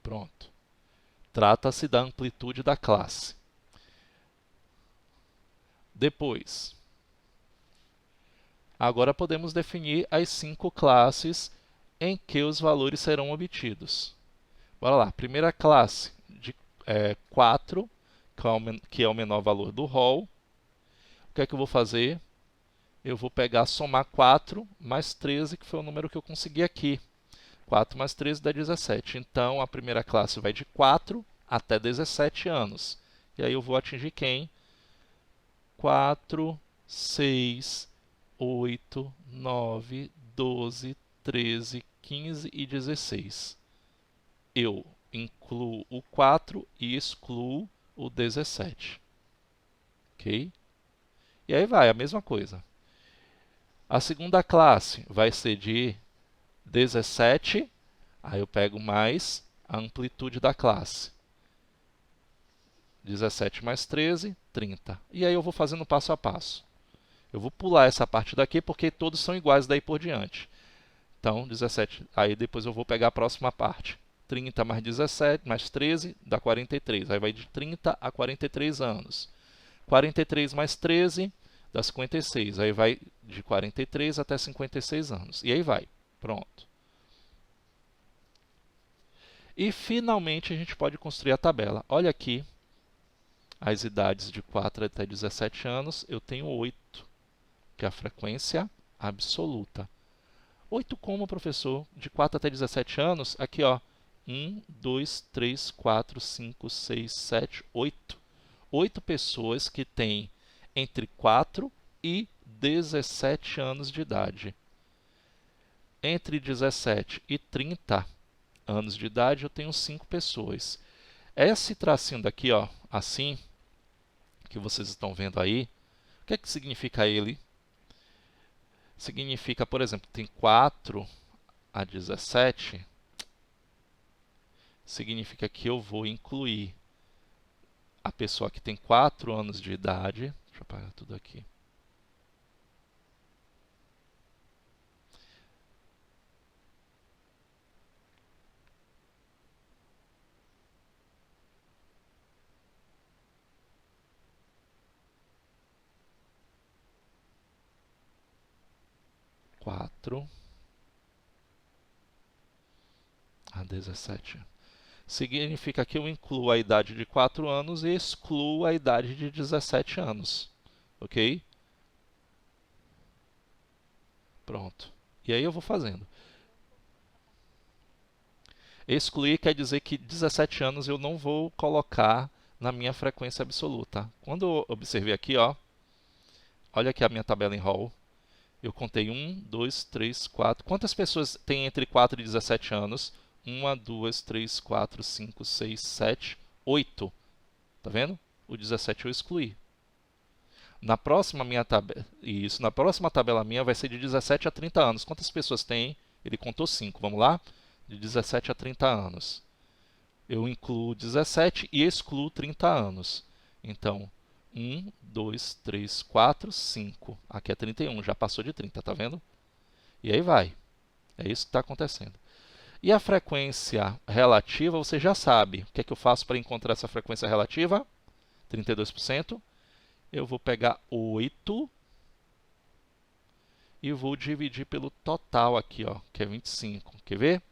Pronto. Trata-se da amplitude da classe. Depois, agora podemos definir as 5 classes em que os valores serão obtidos. Bora lá. Primeira classe de 4, que é o menor valor do rol. O que é que eu vou fazer? Eu vou pegar, somar 4 mais 13, que foi o número que eu consegui aqui. 4 mais 13 dá 17. Então, a primeira classe vai de 4 até 17 anos. E aí eu vou atingir quem? 4, 6, 8, 9, 12, 13, 15 e 16. Eu incluo o 4 e excluo o 17. Ok? E aí vai, a mesma coisa. A segunda classe vai ser de 17, aí eu pego mais a amplitude da classe. 17 mais 13, 30. E aí eu vou fazendo passo a passo. Eu vou pular essa parte daqui porque todos são iguais daí por diante. Então, 17. Aí depois eu vou pegar a próxima parte. 30 mais 17 mais 13 dá 43. Aí vai de 30 a 43 anos. 43 mais 13 dá 56. Aí vai de 43 até 56 anos. E aí vai. Pronto. E finalmente a gente pode construir a tabela. Olha aqui as idades de 4 até 17 anos. Eu tenho 8, que é a frequência absoluta. 8 como, professor? De 4 até 17 anos? Aqui, ó. 1, 2, 3, 4, 5, 6, 7, 8. 8 pessoas que têm entre 4 e 17 anos de idade. Entre 17 e 30 anos de idade, eu tenho 5 pessoas. Esse tracinho daqui, ó, assim, que vocês estão vendo aí, o que é que significa ele? Significa, por exemplo, tem 4 a 17, significa que eu vou incluir a pessoa que tem 4 anos de idade. Deixa eu apagar tudo aqui. Quatro a 17. Significa que eu incluo a idade de 4 anos e excluo a idade de 17 anos. Ok? Pronto. E aí eu vou fazendo. Excluir quer dizer que 17 anos eu não vou colocar na minha frequência absoluta. Quando eu observei aqui, ó, olha aqui a minha tabela em Hall. Eu contei 1, 2, 3, 4. Quantas pessoas têm entre 4 e 17 anos? 1, 2, 3, 4, 5, 6, 7, 8. Tá vendo? O 17 eu excluí. Na próxima na próxima tabela minha vai ser de 17 a 30 anos. Quantas pessoas tem? Ele contou 5. Vamos lá? De 17 a 30 anos. Eu incluo 17 e excluo 30 anos. Então, 1, 2, 3, 4, 5. Aqui é 31, já passou de 30, tá vendo? E aí vai. É isso que está acontecendo. E a frequência relativa, você já sabe. O que é que eu faço para encontrar essa frequência relativa? 32%. Eu vou pegar 8 e vou dividir pelo total aqui, ó, que é 25. Quer ver?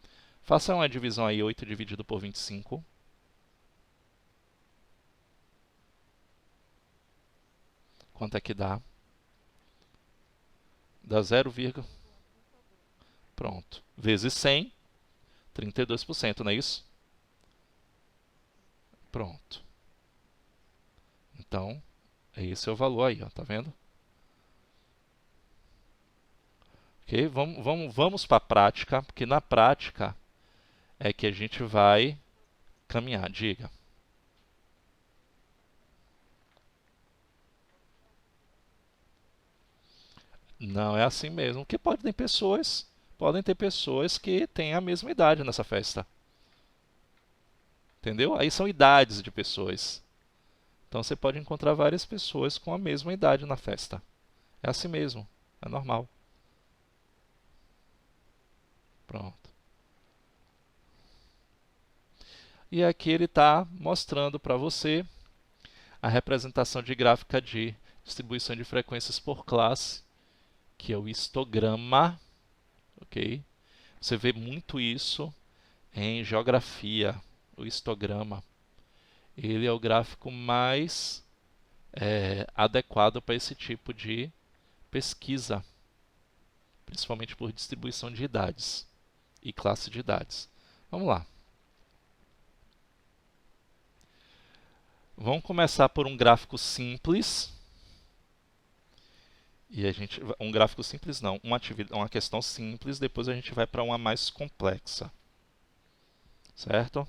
Faça uma divisão aí, 8 dividido por 25. Quanto é que dá? Dá 0, pronto. Vezes 100, 32%, não é isso? Pronto. Então, esse é o valor aí, ó, tá vendo? Ok? Vamos para a prática, porque na prática é que a gente vai caminhar. Diga. Não é assim mesmo, porque podem ter pessoas que têm a mesma idade nessa festa. Entendeu? Aí são idades de pessoas. Então você pode encontrar várias pessoas com a mesma idade na festa. É assim mesmo, é normal. Pronto. E aqui ele está mostrando para você a representação de gráfica de distribuição de frequências por classe, que é o histograma, ok? Você vê muito isso em geografia, o histograma. Ele é o gráfico mais adequado para esse tipo de pesquisa, principalmente por distribuição de idades e classe de idades. Vamos lá. Vamos começar por um gráfico simples. E um gráfico simples não, uma questão simples, depois a gente vai para uma mais complexa. Certo?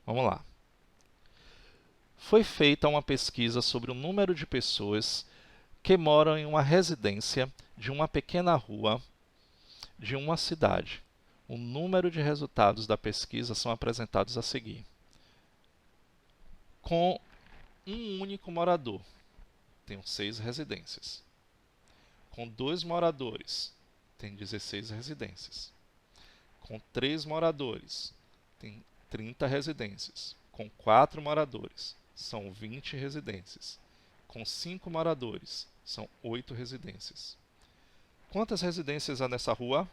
Vamos lá. Foi feita uma pesquisa sobre o número de pessoas que moram em uma residência de uma pequena rua de uma cidade. O número de resultados da pesquisa são apresentados a seguir. Com um único morador, tem 6 residências. Com 2 moradores, tem 16 residências. Com 3 moradores, tem 30 residências. Com 4 moradores, são 20 residências. Com 5 moradores, são 8 residências. Quantas residências há nessa rua?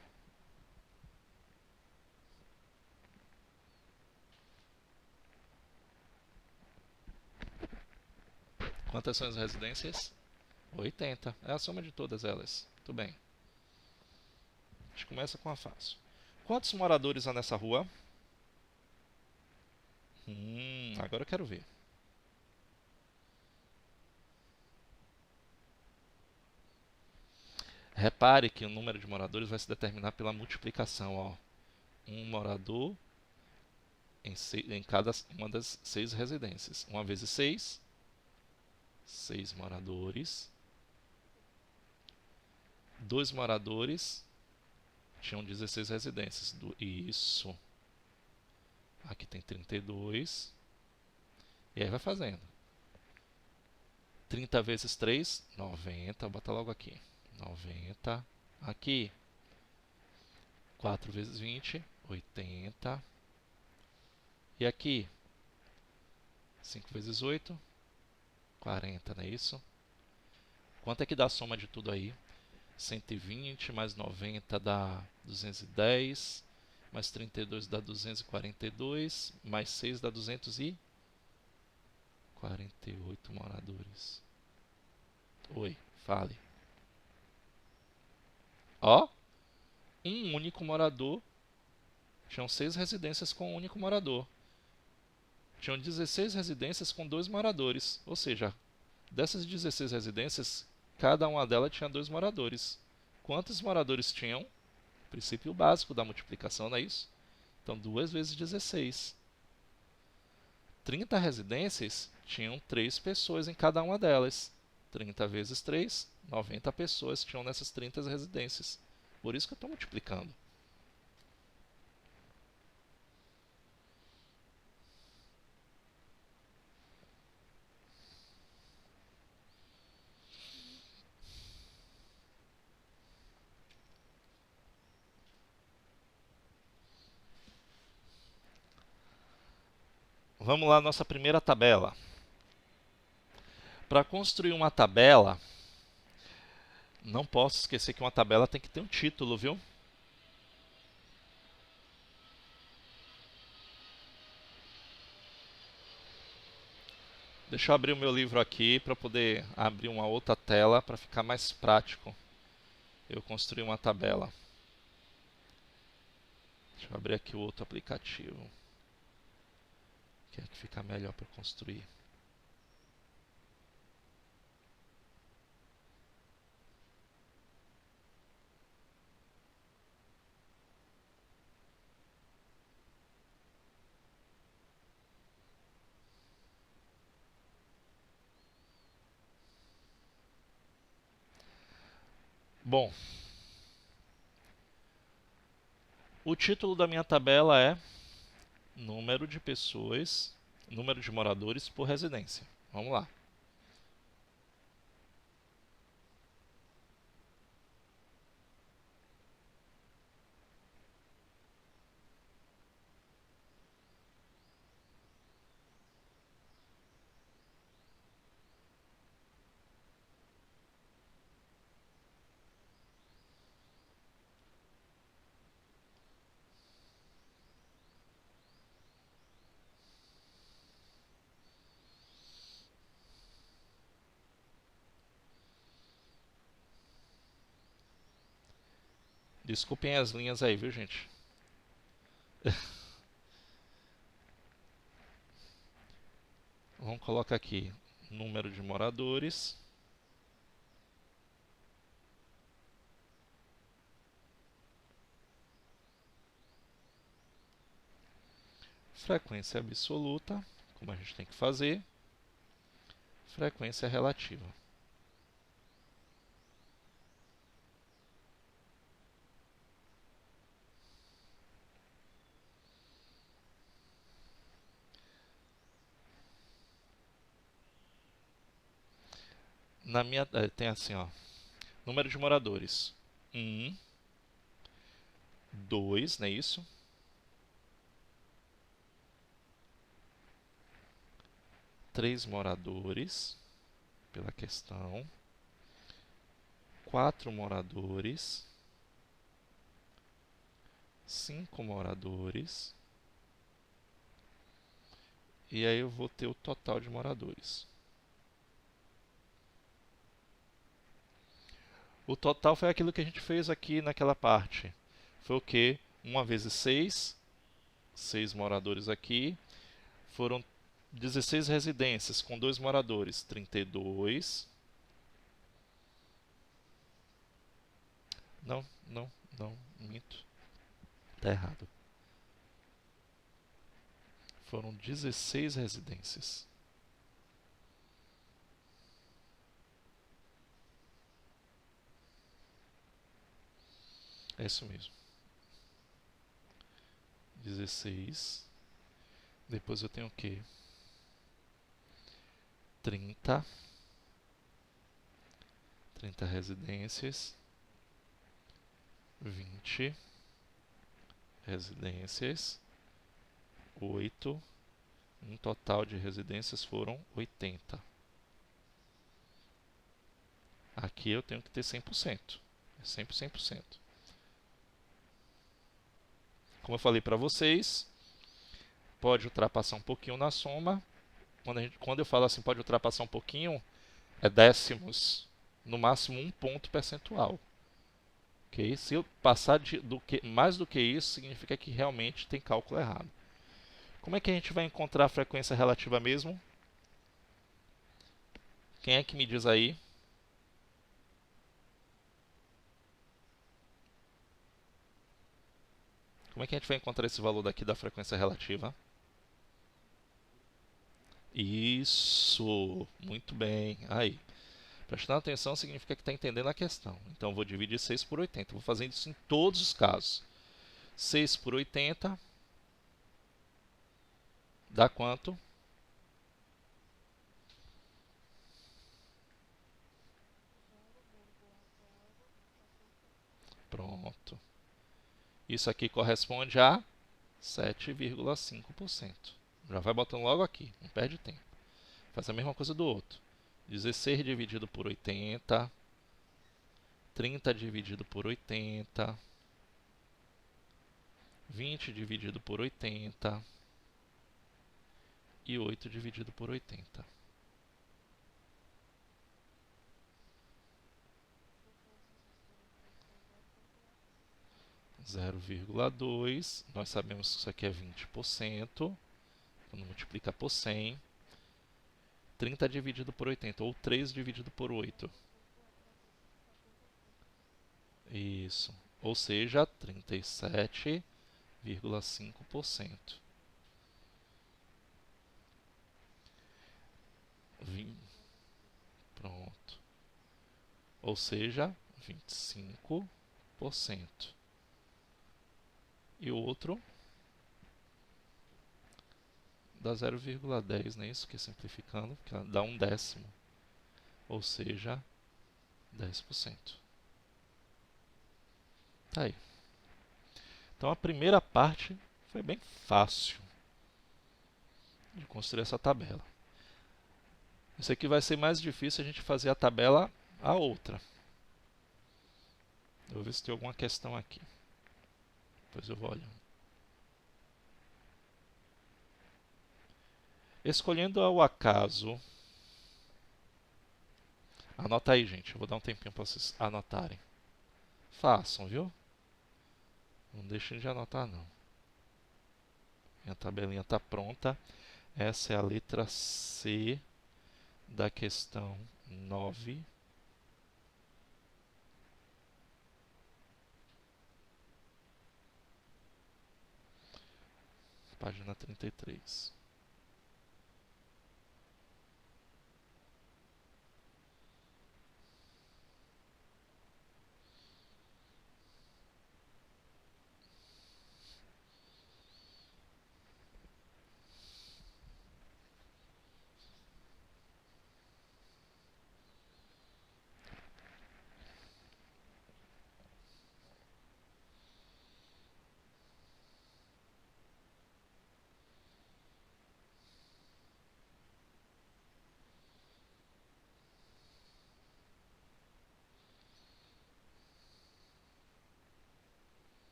Quantas são as residências? 80. É a soma de todas elas. Muito bem. A gente começa com a fácil. Quantos moradores há nessa rua? Agora eu quero ver. Repare que o número de moradores vai se determinar pela multiplicação. Ó. Um morador em cada uma das 6 residências. 1 vezes 6, 6 moradores. 2 moradores tinham 16 residências. Isso. Aqui tem 32. E aí vai fazendo. 30 vezes 3, 90. Bota logo aqui. 90. Aqui. 4 vezes 20, 80. E aqui. 5 vezes 8, 40, não é isso? Quanto é que dá a soma de tudo aí? 120 mais 90 dá 210, mais 32 dá 242, mais 6 dá 248 moradores. Oi, fale. Ó, um único morador. Tinham 6 residências com um único morador. Tinham 16 residências com 2 moradores. Ou seja, dessas 16 residências, cada uma delas tinha 2 moradores. Quantos moradores tinham? Princípio básico da multiplicação, não é isso? Então, 2 vezes 16. 30 residências tinham 3 pessoas em cada uma delas. 30 vezes 3, 90 pessoas tinham nessas 30 residências. Por isso que eu estou multiplicando. Vamos lá, nossa primeira tabela. Para construir uma tabela, não posso esquecer que uma tabela tem que ter um título, viu? Deixa eu abrir o meu livro aqui para poder abrir uma outra tela para ficar mais prático eu construir uma tabela. Deixa eu abrir aqui o outro aplicativo, que é que fica melhor para construir. Bom, o título da minha tabela é número de pessoas, número de moradores por residência. Vamos lá. Desculpem as linhas aí, viu, gente? Vamos colocar aqui número de moradores. Frequência absoluta, como a gente tem que fazer. Frequência relativa. Na minha tem assim, ó, número de moradores: 1, 2, não é isso? 3 moradores, pela questão. 4 moradores. 5 moradores. E aí eu vou ter o total de moradores. O total foi aquilo que a gente fez aqui naquela parte. Foi o quê? 1 vezes 6. 6 moradores aqui. Foram 16 residências com 2 moradores. 32. Não, não, não, minto. Tá errado. Foram 16 residências. É isso mesmo. 16. Depois eu tenho o quê? 30. 30 residências. 20 residências. 8. Um total de residências foram 80. Aqui eu tenho que ter 100%. É sempre 100%. Como eu falei para vocês, pode ultrapassar um pouquinho na soma. Quando eu falo assim, pode ultrapassar um pouquinho, é décimos. No máximo 1 ponto percentual. Okay? Se eu passar mais do que isso, significa que realmente tem cálculo errado. Como é que a gente vai encontrar a frequência relativa mesmo? Quem é que me diz aí? Como é que a gente vai encontrar esse valor daqui da frequência relativa? Isso, muito bem. Aí, prestando atenção significa que está entendendo a questão. Então, eu vou dividir 6 por 80. Vou fazer isso em todos os casos. 6 por 80 dá quanto? Pronto. Isso aqui corresponde a 7,5%. Já vai botando logo aqui, não perde tempo. Faz a mesma coisa do outro. 16 dividido por 80, 30 dividido por 80, 20 dividido por 80 e 8 dividido por 80. 0,2, nós sabemos que isso aqui é 20%, quando multiplica por 100. 30 dividido por 80, ou 3 dividido por 8. Isso, ou seja, 37,5%. Pronto. Ou seja, 25%. E o outro dá 0,10, não é isso? Que simplificando, que dá 1/10. Ou seja, 10%. Tá aí. Então a primeira parte foi bem fácil de construir essa tabela. Isso aqui vai ser mais difícil a gente fazer a tabela a outra. Eu vou ver se tem alguma questão aqui. Depois eu vou olhando. Escolhendo ao acaso. Anota aí, gente. Eu vou dar um tempinho para vocês anotarem. Façam, viu? Não deixem de anotar, não. Minha tabelinha está pronta. Essa é a letra C da questão 9. Página 33.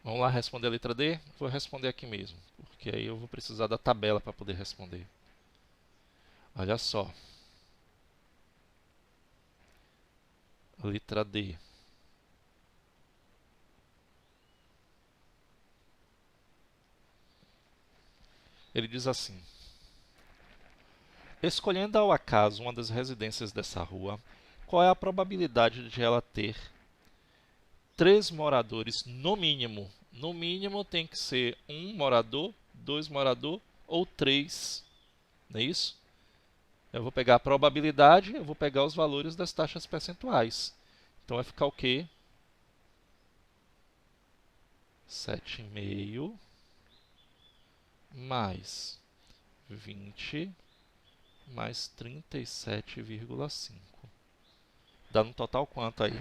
Vamos lá responder a letra D? Vou responder aqui mesmo, porque aí eu vou precisar da tabela para poder responder. Olha só. A letra D. Ele diz assim: escolhendo ao acaso uma das residências dessa rua, qual é a probabilidade de ela ter 3 moradores no mínimo? No mínimo tem que ser 1 morador, 2 morador ou 3. Não é isso? Eu vou pegar a probabilidade, eu vou pegar os valores das taxas percentuais. Então vai ficar o quê? 7,5 mais 20 mais 37,5. Dá no total quanto aí?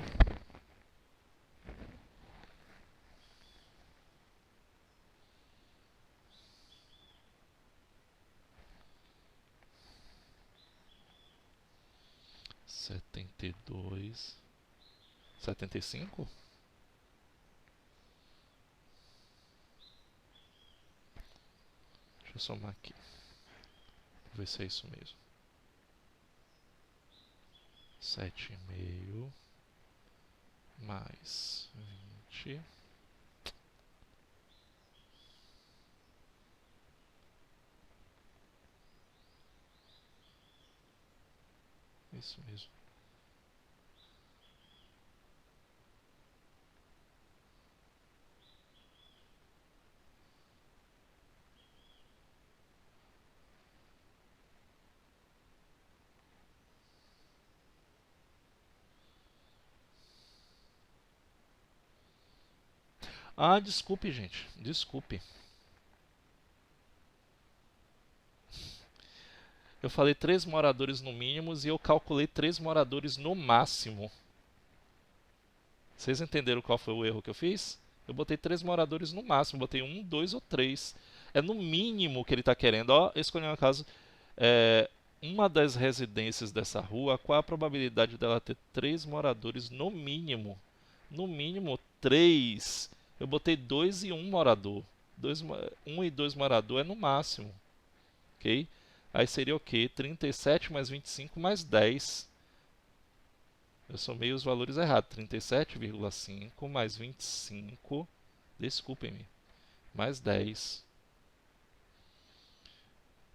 72. 75? Deixa eu somar aqui. Vou ver se é isso mesmo. 7,5 mais 20. Isso mesmo. Ah, desculpe, gente. Desculpe. Eu falei 3 moradores no mínimo e eu calculei 3 moradores no máximo. Vocês entenderam qual foi o erro que eu fiz? Eu botei 3 moradores no máximo. Botei 1, 2 ou 3. É no mínimo que ele está querendo. Ó, eu escolhi uma casa. É, uma das residências dessa rua, qual a probabilidade dela ter 3 moradores no mínimo? No mínimo 3. Eu botei 2 e 1 morador. 1 e 2 morador é no máximo. Ok? Aí seria o quê? 37 mais 25 mais 10. Eu somei os valores errados. 37,5 mais 25. Desculpem-me. Mais 10.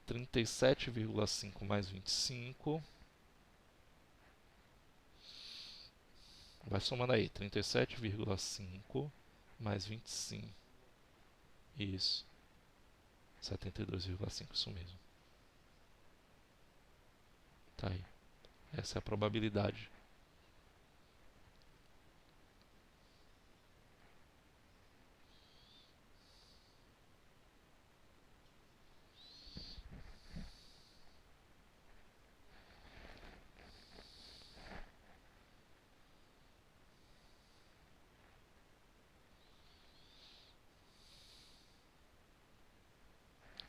37,5 mais 25. Vai somando aí. 37,5 mais 25. Isso. 72,5. Isso mesmo. Tá aí. Essa é a probabilidade.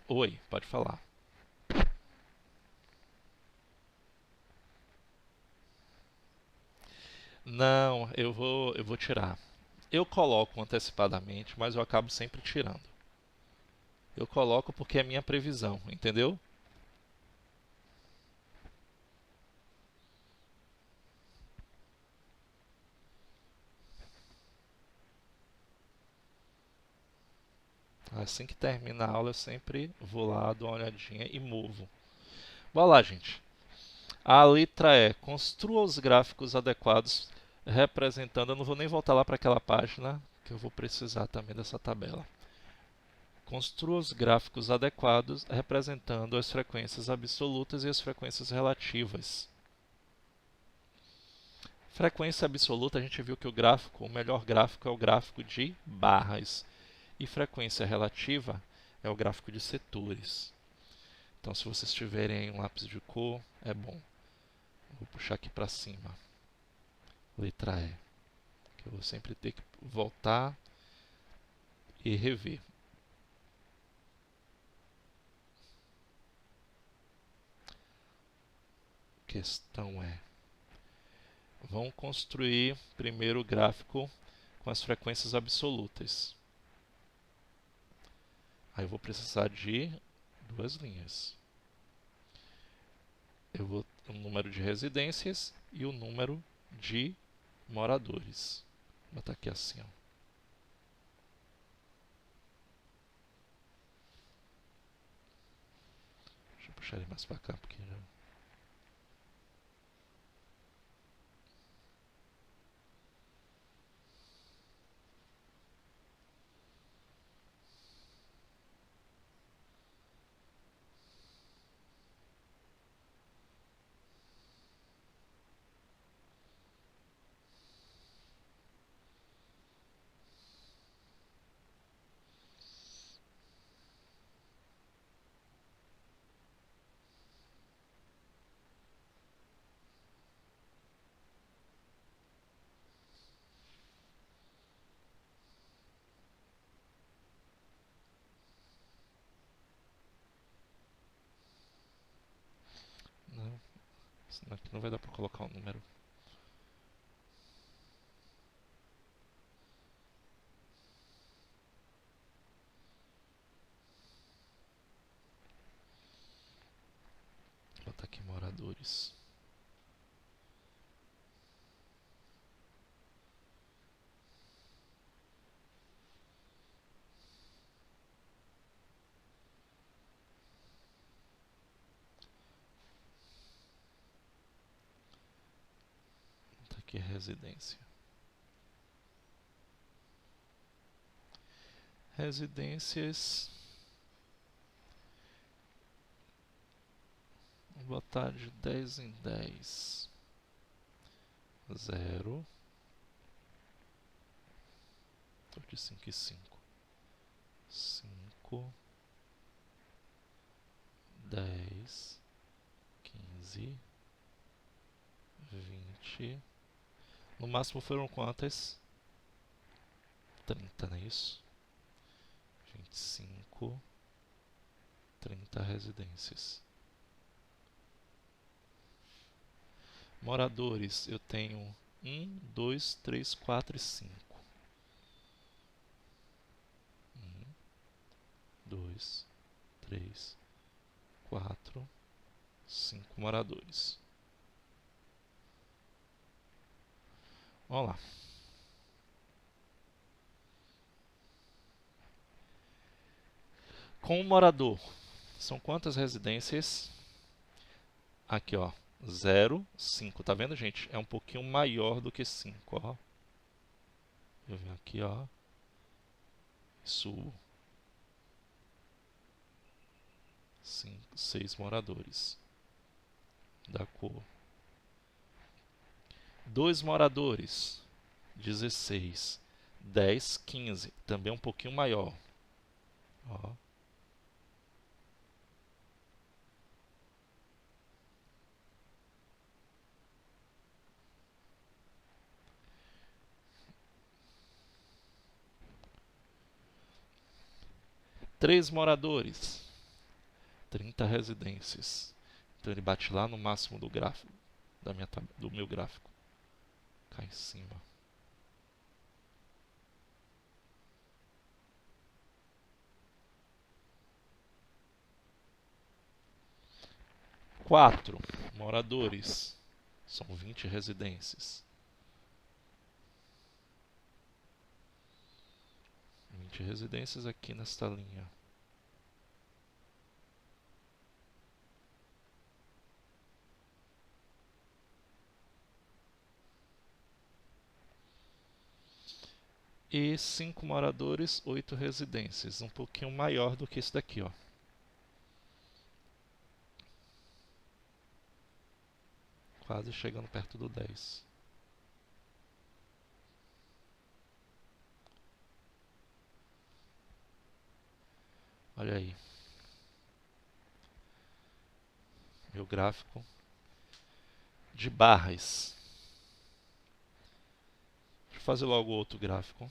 Oi, pode falar. Não, eu vou tirar. Eu coloco antecipadamente, mas eu acabo sempre tirando. Eu coloco porque é minha previsão, entendeu? Assim que termina a aula, eu sempre vou lá, dou uma olhadinha e movo. Bora lá, gente. A letra E. Construa os gráficos adequados representando. Eu não vou nem voltar lá para aquela página, que eu vou precisar também dessa tabela. Construa os gráficos adequados representando as frequências absolutas e as frequências relativas. Frequência absoluta, a gente viu que o melhor gráfico é o gráfico de barras. E frequência relativa é o gráfico de setores. Então, se vocês tiverem um lápis de cor, é bom. Vou puxar aqui para cima. Letra E. Que eu vou sempre ter que voltar e rever. Questão é: vão construir primeiro o gráfico com as frequências absolutas. Aí eu vou precisar de 2 linhas. Eu vou o número de residências e o número de moradores. Vou botar aqui assim, ó. Deixa eu puxar ele mais para cá, porque já... Não, senão aqui não vai dar para colocar o número. Vou botar aqui moradores. Vou botar aqui residência. Residências. Vou botar de 10 em 10. 0. de 5 e 5. 5, 10, 15, 20. No máximo foram quantas? 30, não é isso? 25, 30 residências. Moradores, eu tenho 1, 2, 3, 4 e 5. 1, 2, 3, 4, 5 moradores. Vamos lá. Com o morador, são quantas residências? Aqui, ó, 0, 5. Tá vendo, gente? É um pouquinho maior do que 5, ó. Eu venho aqui, ó, subo. 6 moradores. Da cor. 2 moradores. 16. 10, 15. Também um pouquinho maior. Ó. Três moradores. 30 residências. Então ele bate lá no máximo do gráfico, do meu gráfico. Cá em cima. Quatro moradores. São 20 residências. 20 residências aqui nesta linha. E 5 moradores, 8 residências. Um pouquinho maior do que esse daqui, ó. Quase chegando perto do 10. Olha aí. Meu gráfico de barras. Deixa eu fazer logo outro gráfico,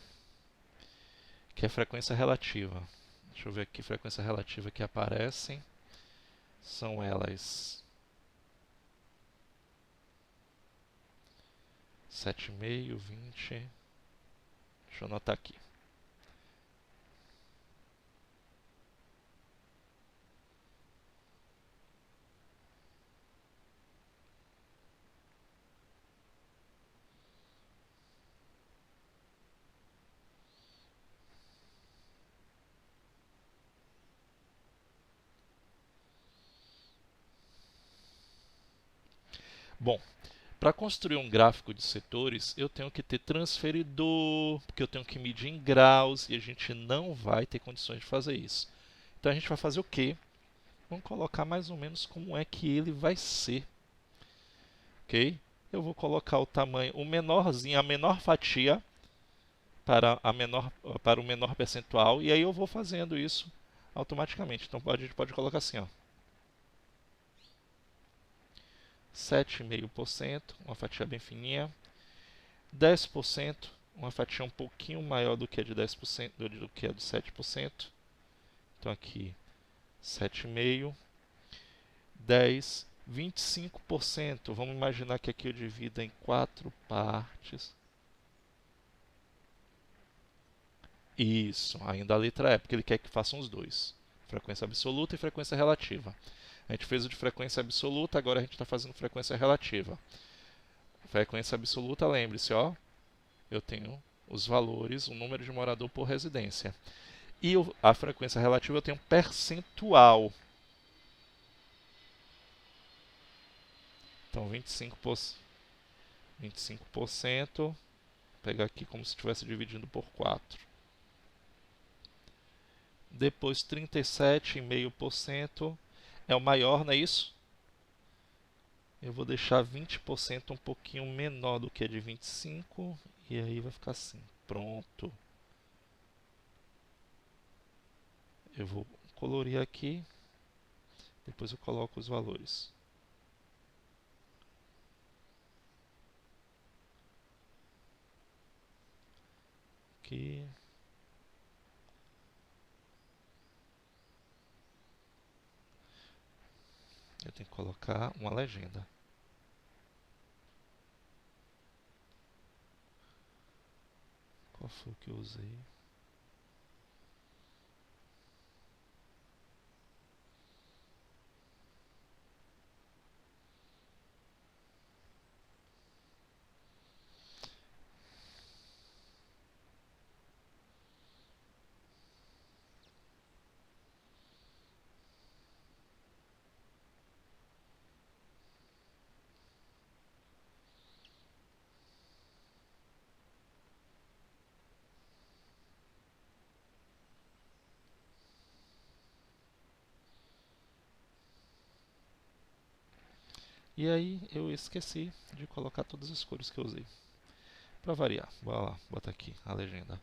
que é frequência relativa. Deixa eu ver aqui, frequência relativa que aparecem. São elas 7,5, 20. Deixa eu anotar aqui. Bom, para construir um gráfico de setores, eu tenho que ter transferidor, porque eu tenho que medir em graus e a gente não vai ter condições de fazer isso. Então a gente vai fazer o quê? Vamos colocar mais ou menos como é que ele vai ser. Ok? Eu vou colocar o tamanho, o menorzinho, a menor fatia para o menor percentual, e aí eu vou fazendo isso automaticamente. Então a gente pode colocar assim, ó. 7,5%, uma fatia bem fininha. 10%, uma fatia um pouquinho maior do que a de 10%, do que a de 7%. Então aqui 7,5%, 10%, 25%. Vamos imaginar que aqui eu divido em 4 partes. Isso, ainda a letra E, porque ele quer que façam os dois. Frequência absoluta e frequência relativa. A gente fez o de frequência absoluta, agora a gente está fazendo frequência relativa. Frequência absoluta, lembre-se, ó, eu tenho os valores, o número de morador por residência. E a frequência relativa eu tenho percentual. Então 25%, vou pegar aqui como se estivesse dividindo por 4. Depois 37,5% é o maior, não é isso? Eu vou deixar 20% um pouquinho menor do que a de 25%, e aí vai ficar assim. Pronto. Eu vou colorir aqui, depois eu coloco os valores. Aqui. Eu tenho que colocar uma legenda. Qual foi o que eu usei? E aí eu esqueci de colocar todas as cores que eu usei. Para variar, bora lá, bota aqui a legenda.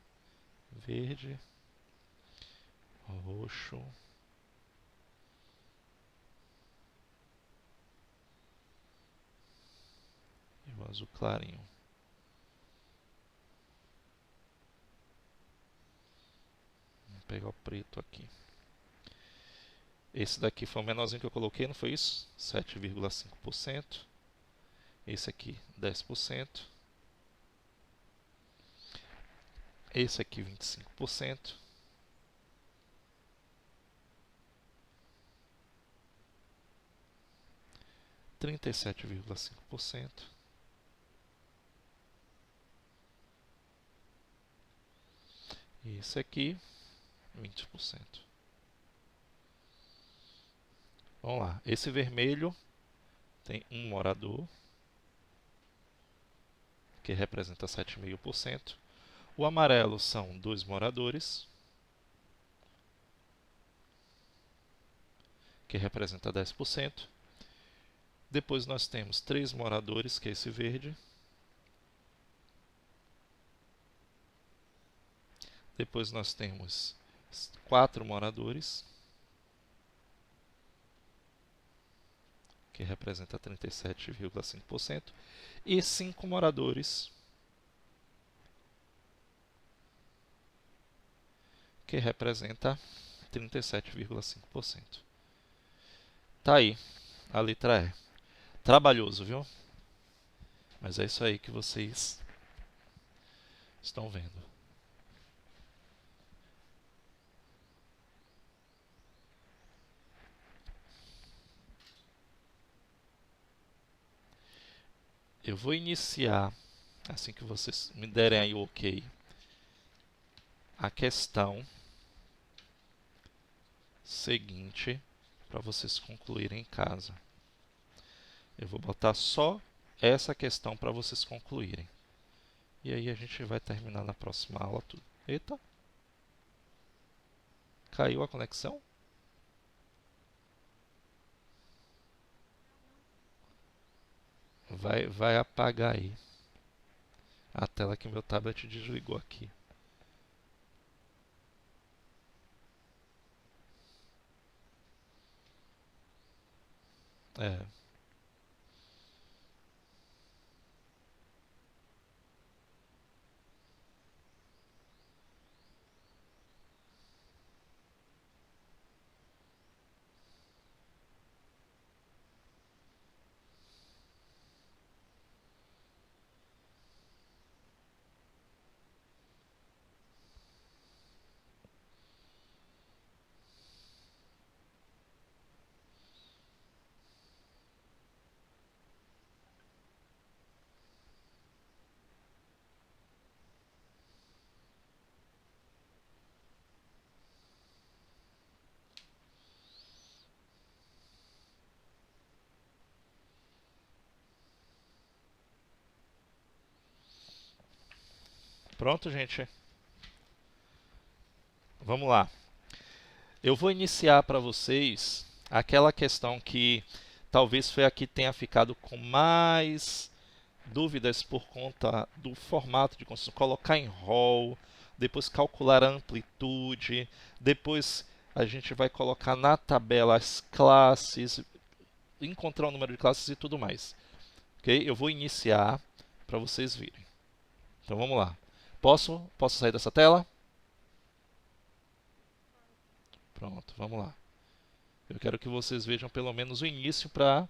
Verde, roxo, e o azul clarinho. Vou pegar o preto aqui. Esse daqui foi o menorzinho que eu coloquei, não foi isso? 7,5%. Esse aqui, 10%. Esse aqui, 25%. Trinta e 7,5%. E esse aqui, 20%. Vamos lá. Esse vermelho tem um morador, que representa 7,5%. O amarelo são 2 moradores, que representa 10%. Depois nós temos 3 moradores, que é esse verde. Depois nós temos 4 moradores, que representa 37,5%. E 5 moradores, que representa 37,5%. Tá aí a letra E. Trabalhoso, viu? Mas é isso aí que vocês estão vendo. Eu vou iniciar, assim que vocês me derem aí o ok, a questão seguinte para vocês concluírem em casa. Eu vou botar só essa questão para vocês concluírem. E aí a gente vai terminar na próxima aula tudo. Eita! Caiu a conexão? Vai apagar aí a tela que meu tablet desligou aqui. É. Pronto, gente. Vamos lá. Eu vou iniciar para vocês aquela questão que talvez foi a que tenha ficado com mais dúvidas por conta do formato de construção. Colocar em roll, depois calcular a amplitude, depois a gente vai colocar na tabela as classes, encontrar o número de classes e tudo mais. Ok? Eu vou iniciar para vocês verem. Então vamos lá. Posso sair dessa tela? Pronto, vamos lá. Eu quero que vocês vejam pelo menos o início para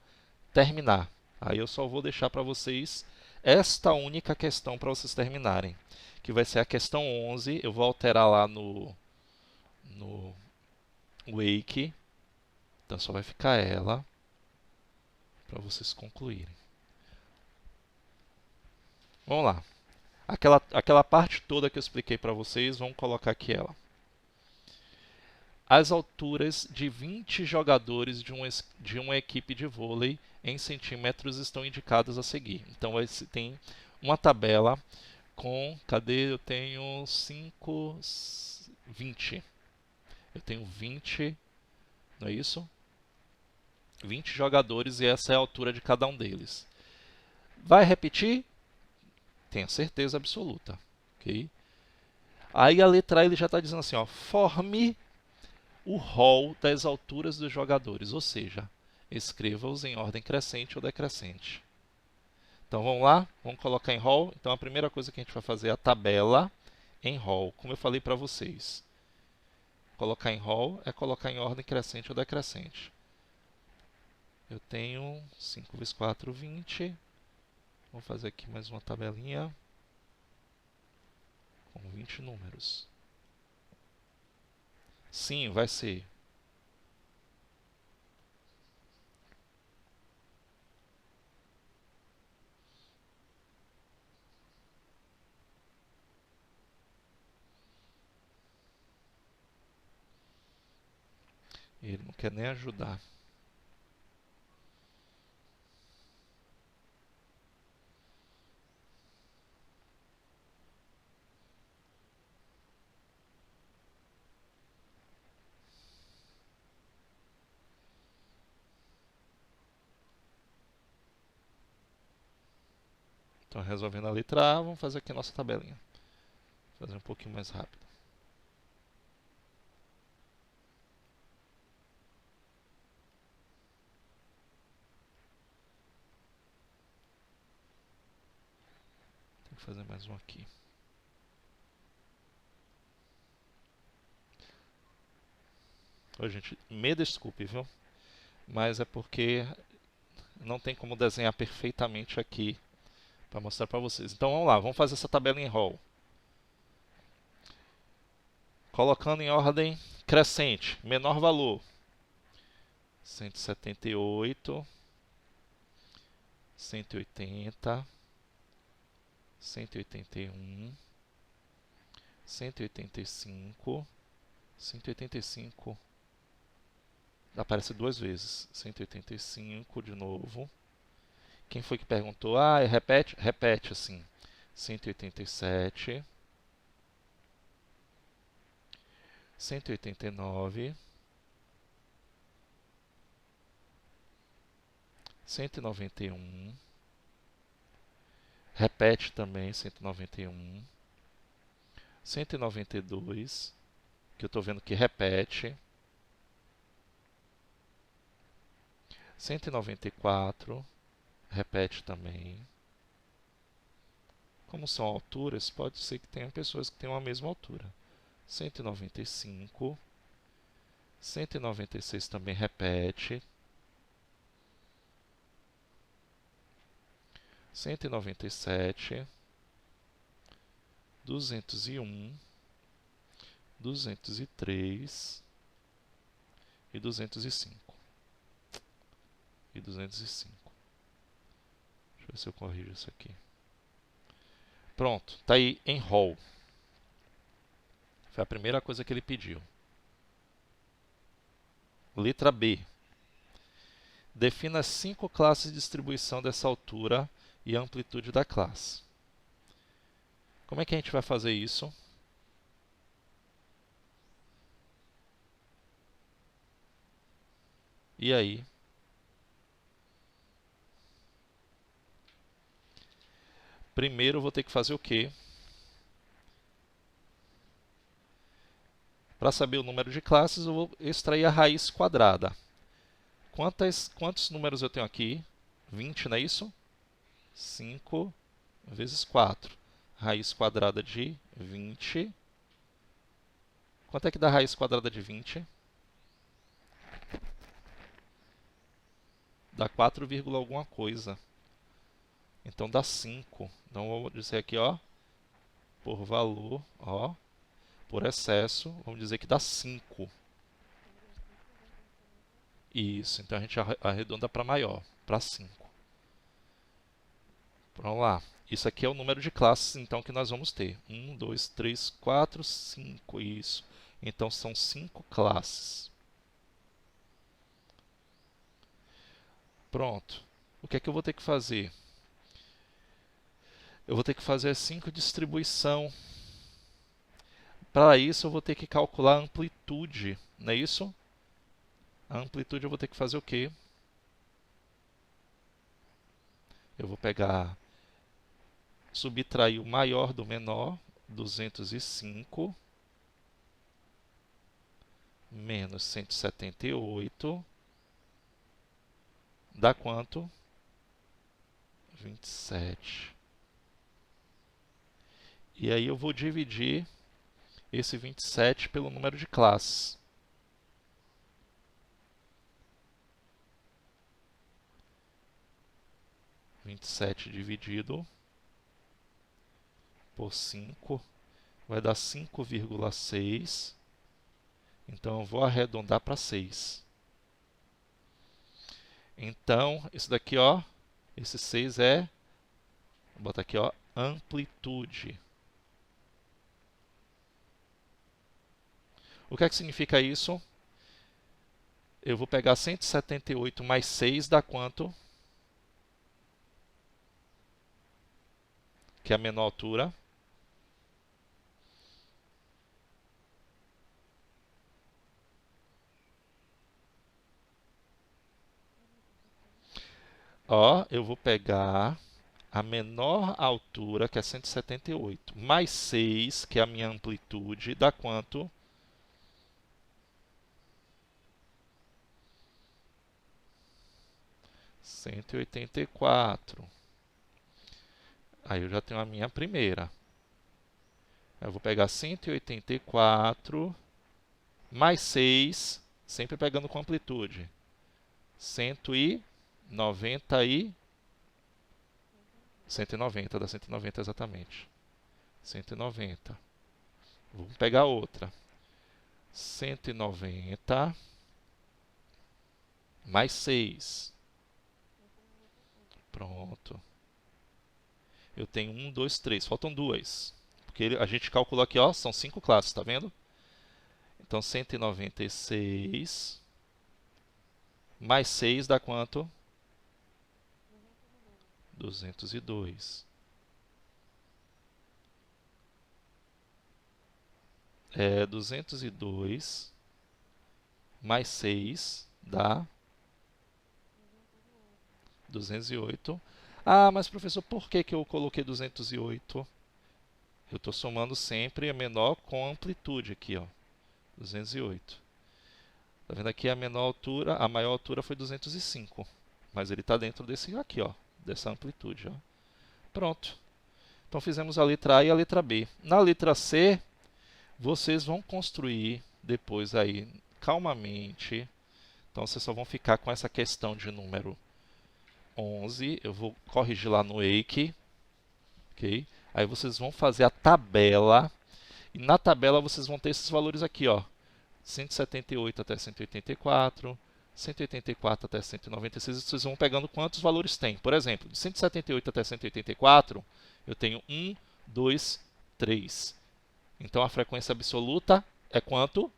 terminar. Aí eu só vou deixar para vocês esta única questão para vocês terminarem, que vai ser a questão 11. Eu vou alterar lá no Wake, então só vai ficar ela para vocês concluírem. Vamos lá. Aquela parte toda que eu expliquei para vocês, vamos colocar aqui ela. As alturas de 20 jogadores de uma equipe de vôlei em centímetros estão indicadas a seguir. Então, tem uma tabela com, cadê? Eu tenho 20. Eu tenho 20, não é isso? 20 jogadores e essa é a altura de cada um deles. Vai repetir? Tenho certeza absoluta. Okay? Aí a letra A ele já está dizendo assim, ó, forme o rol das alturas dos jogadores, ou seja, escreva-os em ordem crescente ou decrescente. Então vamos lá, vamos colocar em rol. Então a primeira coisa que a gente vai fazer é a tabela em rol, como eu falei para vocês. Colocar em rol é colocar em ordem crescente ou decrescente. Eu tenho 5 vezes 4, 20. Vou fazer aqui mais uma tabelinha com 20 números. Sim, vai ser. Ele não quer nem ajudar. Então, resolvendo a letra A, vamos fazer aqui a nossa tabelinha. Vou fazer um pouquinho mais rápido. Tem que fazer mais um aqui. Ô, gente, me desculpe, viu? Mas é porque não tem como desenhar perfeitamente aqui para mostrar para vocês. Então vamos lá, vamos fazer essa tabela em roll. Colocando em ordem crescente, menor valor. 178, 180, 181, 185, 185. Aparece duas vezes. 185 de novo. Quem foi que perguntou? Ah, repete? Repete assim. 187, 189, 191. Repete também 191. 192, que eu estou vendo que repete. 194, repete também. Como são alturas, pode ser que tenha pessoas que tenham a mesma altura. 195, 196 também repete. 197, 201, 203 e 205. E 205. Deixa eu ver se eu corrijo isso aqui. Pronto, está aí em roll. Foi a primeira coisa que ele pediu. Letra B. Defina 5 classes de distribuição dessa altura e a amplitude da classe. Como é que a gente vai fazer isso? E aí? Primeiro eu vou ter que fazer o quê? Para saber o número de classes, eu vou extrair a raiz quadrada. Quantos números eu tenho aqui? 20, não é isso? 5 vezes 4. Raiz quadrada de 20. Quanto é que dá a raiz quadrada de 20? Dá 4, alguma coisa. Então dá 5. Então eu vou dizer aqui, ó, por valor, ó, por excesso, vamos dizer que dá 5. Isso, então a gente arredonda para maior, para 5. Vamos lá. Isso aqui é o número de classes, então, que nós vamos ter. 1, 2, 3, 4, 5. Isso. Então, são 5 classes. Pronto. O que é que eu vou ter que fazer? Eu vou ter que fazer 5 distribuição. Para isso, eu vou ter que calcular a amplitude, não é isso? A amplitude eu vou ter que fazer o quê? Eu vou pegar, subtrair o maior do menor, 205, menos 178, dá quanto? 27. E aí eu vou dividir esse 27 pelo número de classes. Vinte e sete dividido por 5 vai dar 5,6. Então, eu vou arredondar para 6. Então, isso daqui, ó, esse 6 é, vou botar aqui, ó, amplitude. O que é que significa isso? Eu vou pegar 178 mais 6 dá quanto? Que é a menor altura. Ó, eu vou pegar a menor altura, que é 178, mais 6, que é a minha amplitude, dá quanto? 184. Aí eu já tenho a minha primeira. Eu vou pegar 184 mais 6, sempre pegando com amplitude. 190 e 190, dá 190 exatamente. 190. Vou pegar outra. 190 mais 6. Pronto. Eu tenho 1, 2, 3. Faltam 2. Porque a gente calculou aqui, ó, são 5 classes, tá vendo? Então, 196 mais 6 dá quanto? 202. 202 mais 6 dá 208. Ah, mas professor, por que eu coloquei 208? Eu estou somando sempre a menor com a amplitude aqui, ó. 208. Tá vendo aqui a menor altura, a maior altura foi 205. Mas ele está dentro desse aqui, ó, dessa amplitude, ó. Pronto. Então fizemos a letra A e a letra B. Na letra C, vocês vão construir depois aí, calmamente. Então vocês só vão ficar com essa questão de número 11. Eu vou corrigir lá no Eike. Ok? Aí vocês vão fazer a tabela. E na tabela vocês vão ter esses valores aqui, ó. 178 até 184, 184 até 196, vocês vão pegando quantos valores tem. Por exemplo, de 178 até 184, eu tenho 1, 2, 3. Então, a frequência absoluta é quanto?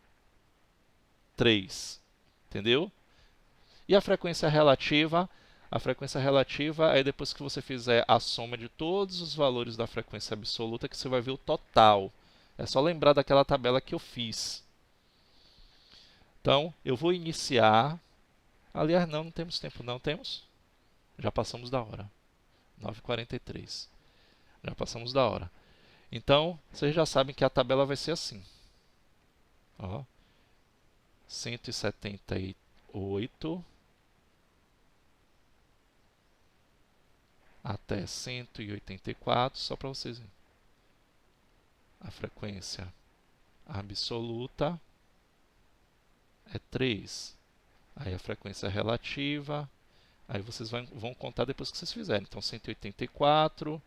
3. Entendeu? E a frequência relativa? A frequência relativa é depois que você fizer a soma de todos os valores da frequência absoluta que você vai ver o total. É só lembrar daquela tabela que eu fiz. Então, eu vou iniciar. Aliás, não temos tempo, não temos? Já passamos da hora. 9h43. Já passamos da hora. Então, vocês já sabem que a tabela vai ser assim. Ó, 178 até 184, só para vocês verem. A frequência absoluta é 3. Aí a frequência relativa, aí vocês vão contar depois que vocês fizerem. Então, 184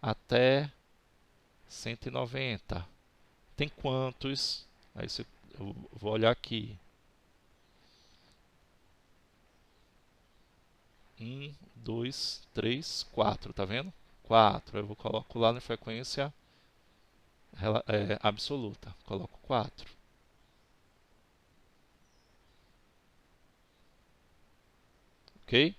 até 190. Tem quantos? Aí eu vou olhar aqui. 1, 2, 3, 4, tá vendo? 4. Eu coloco lá na frequência absoluta. Coloco 4. Ok?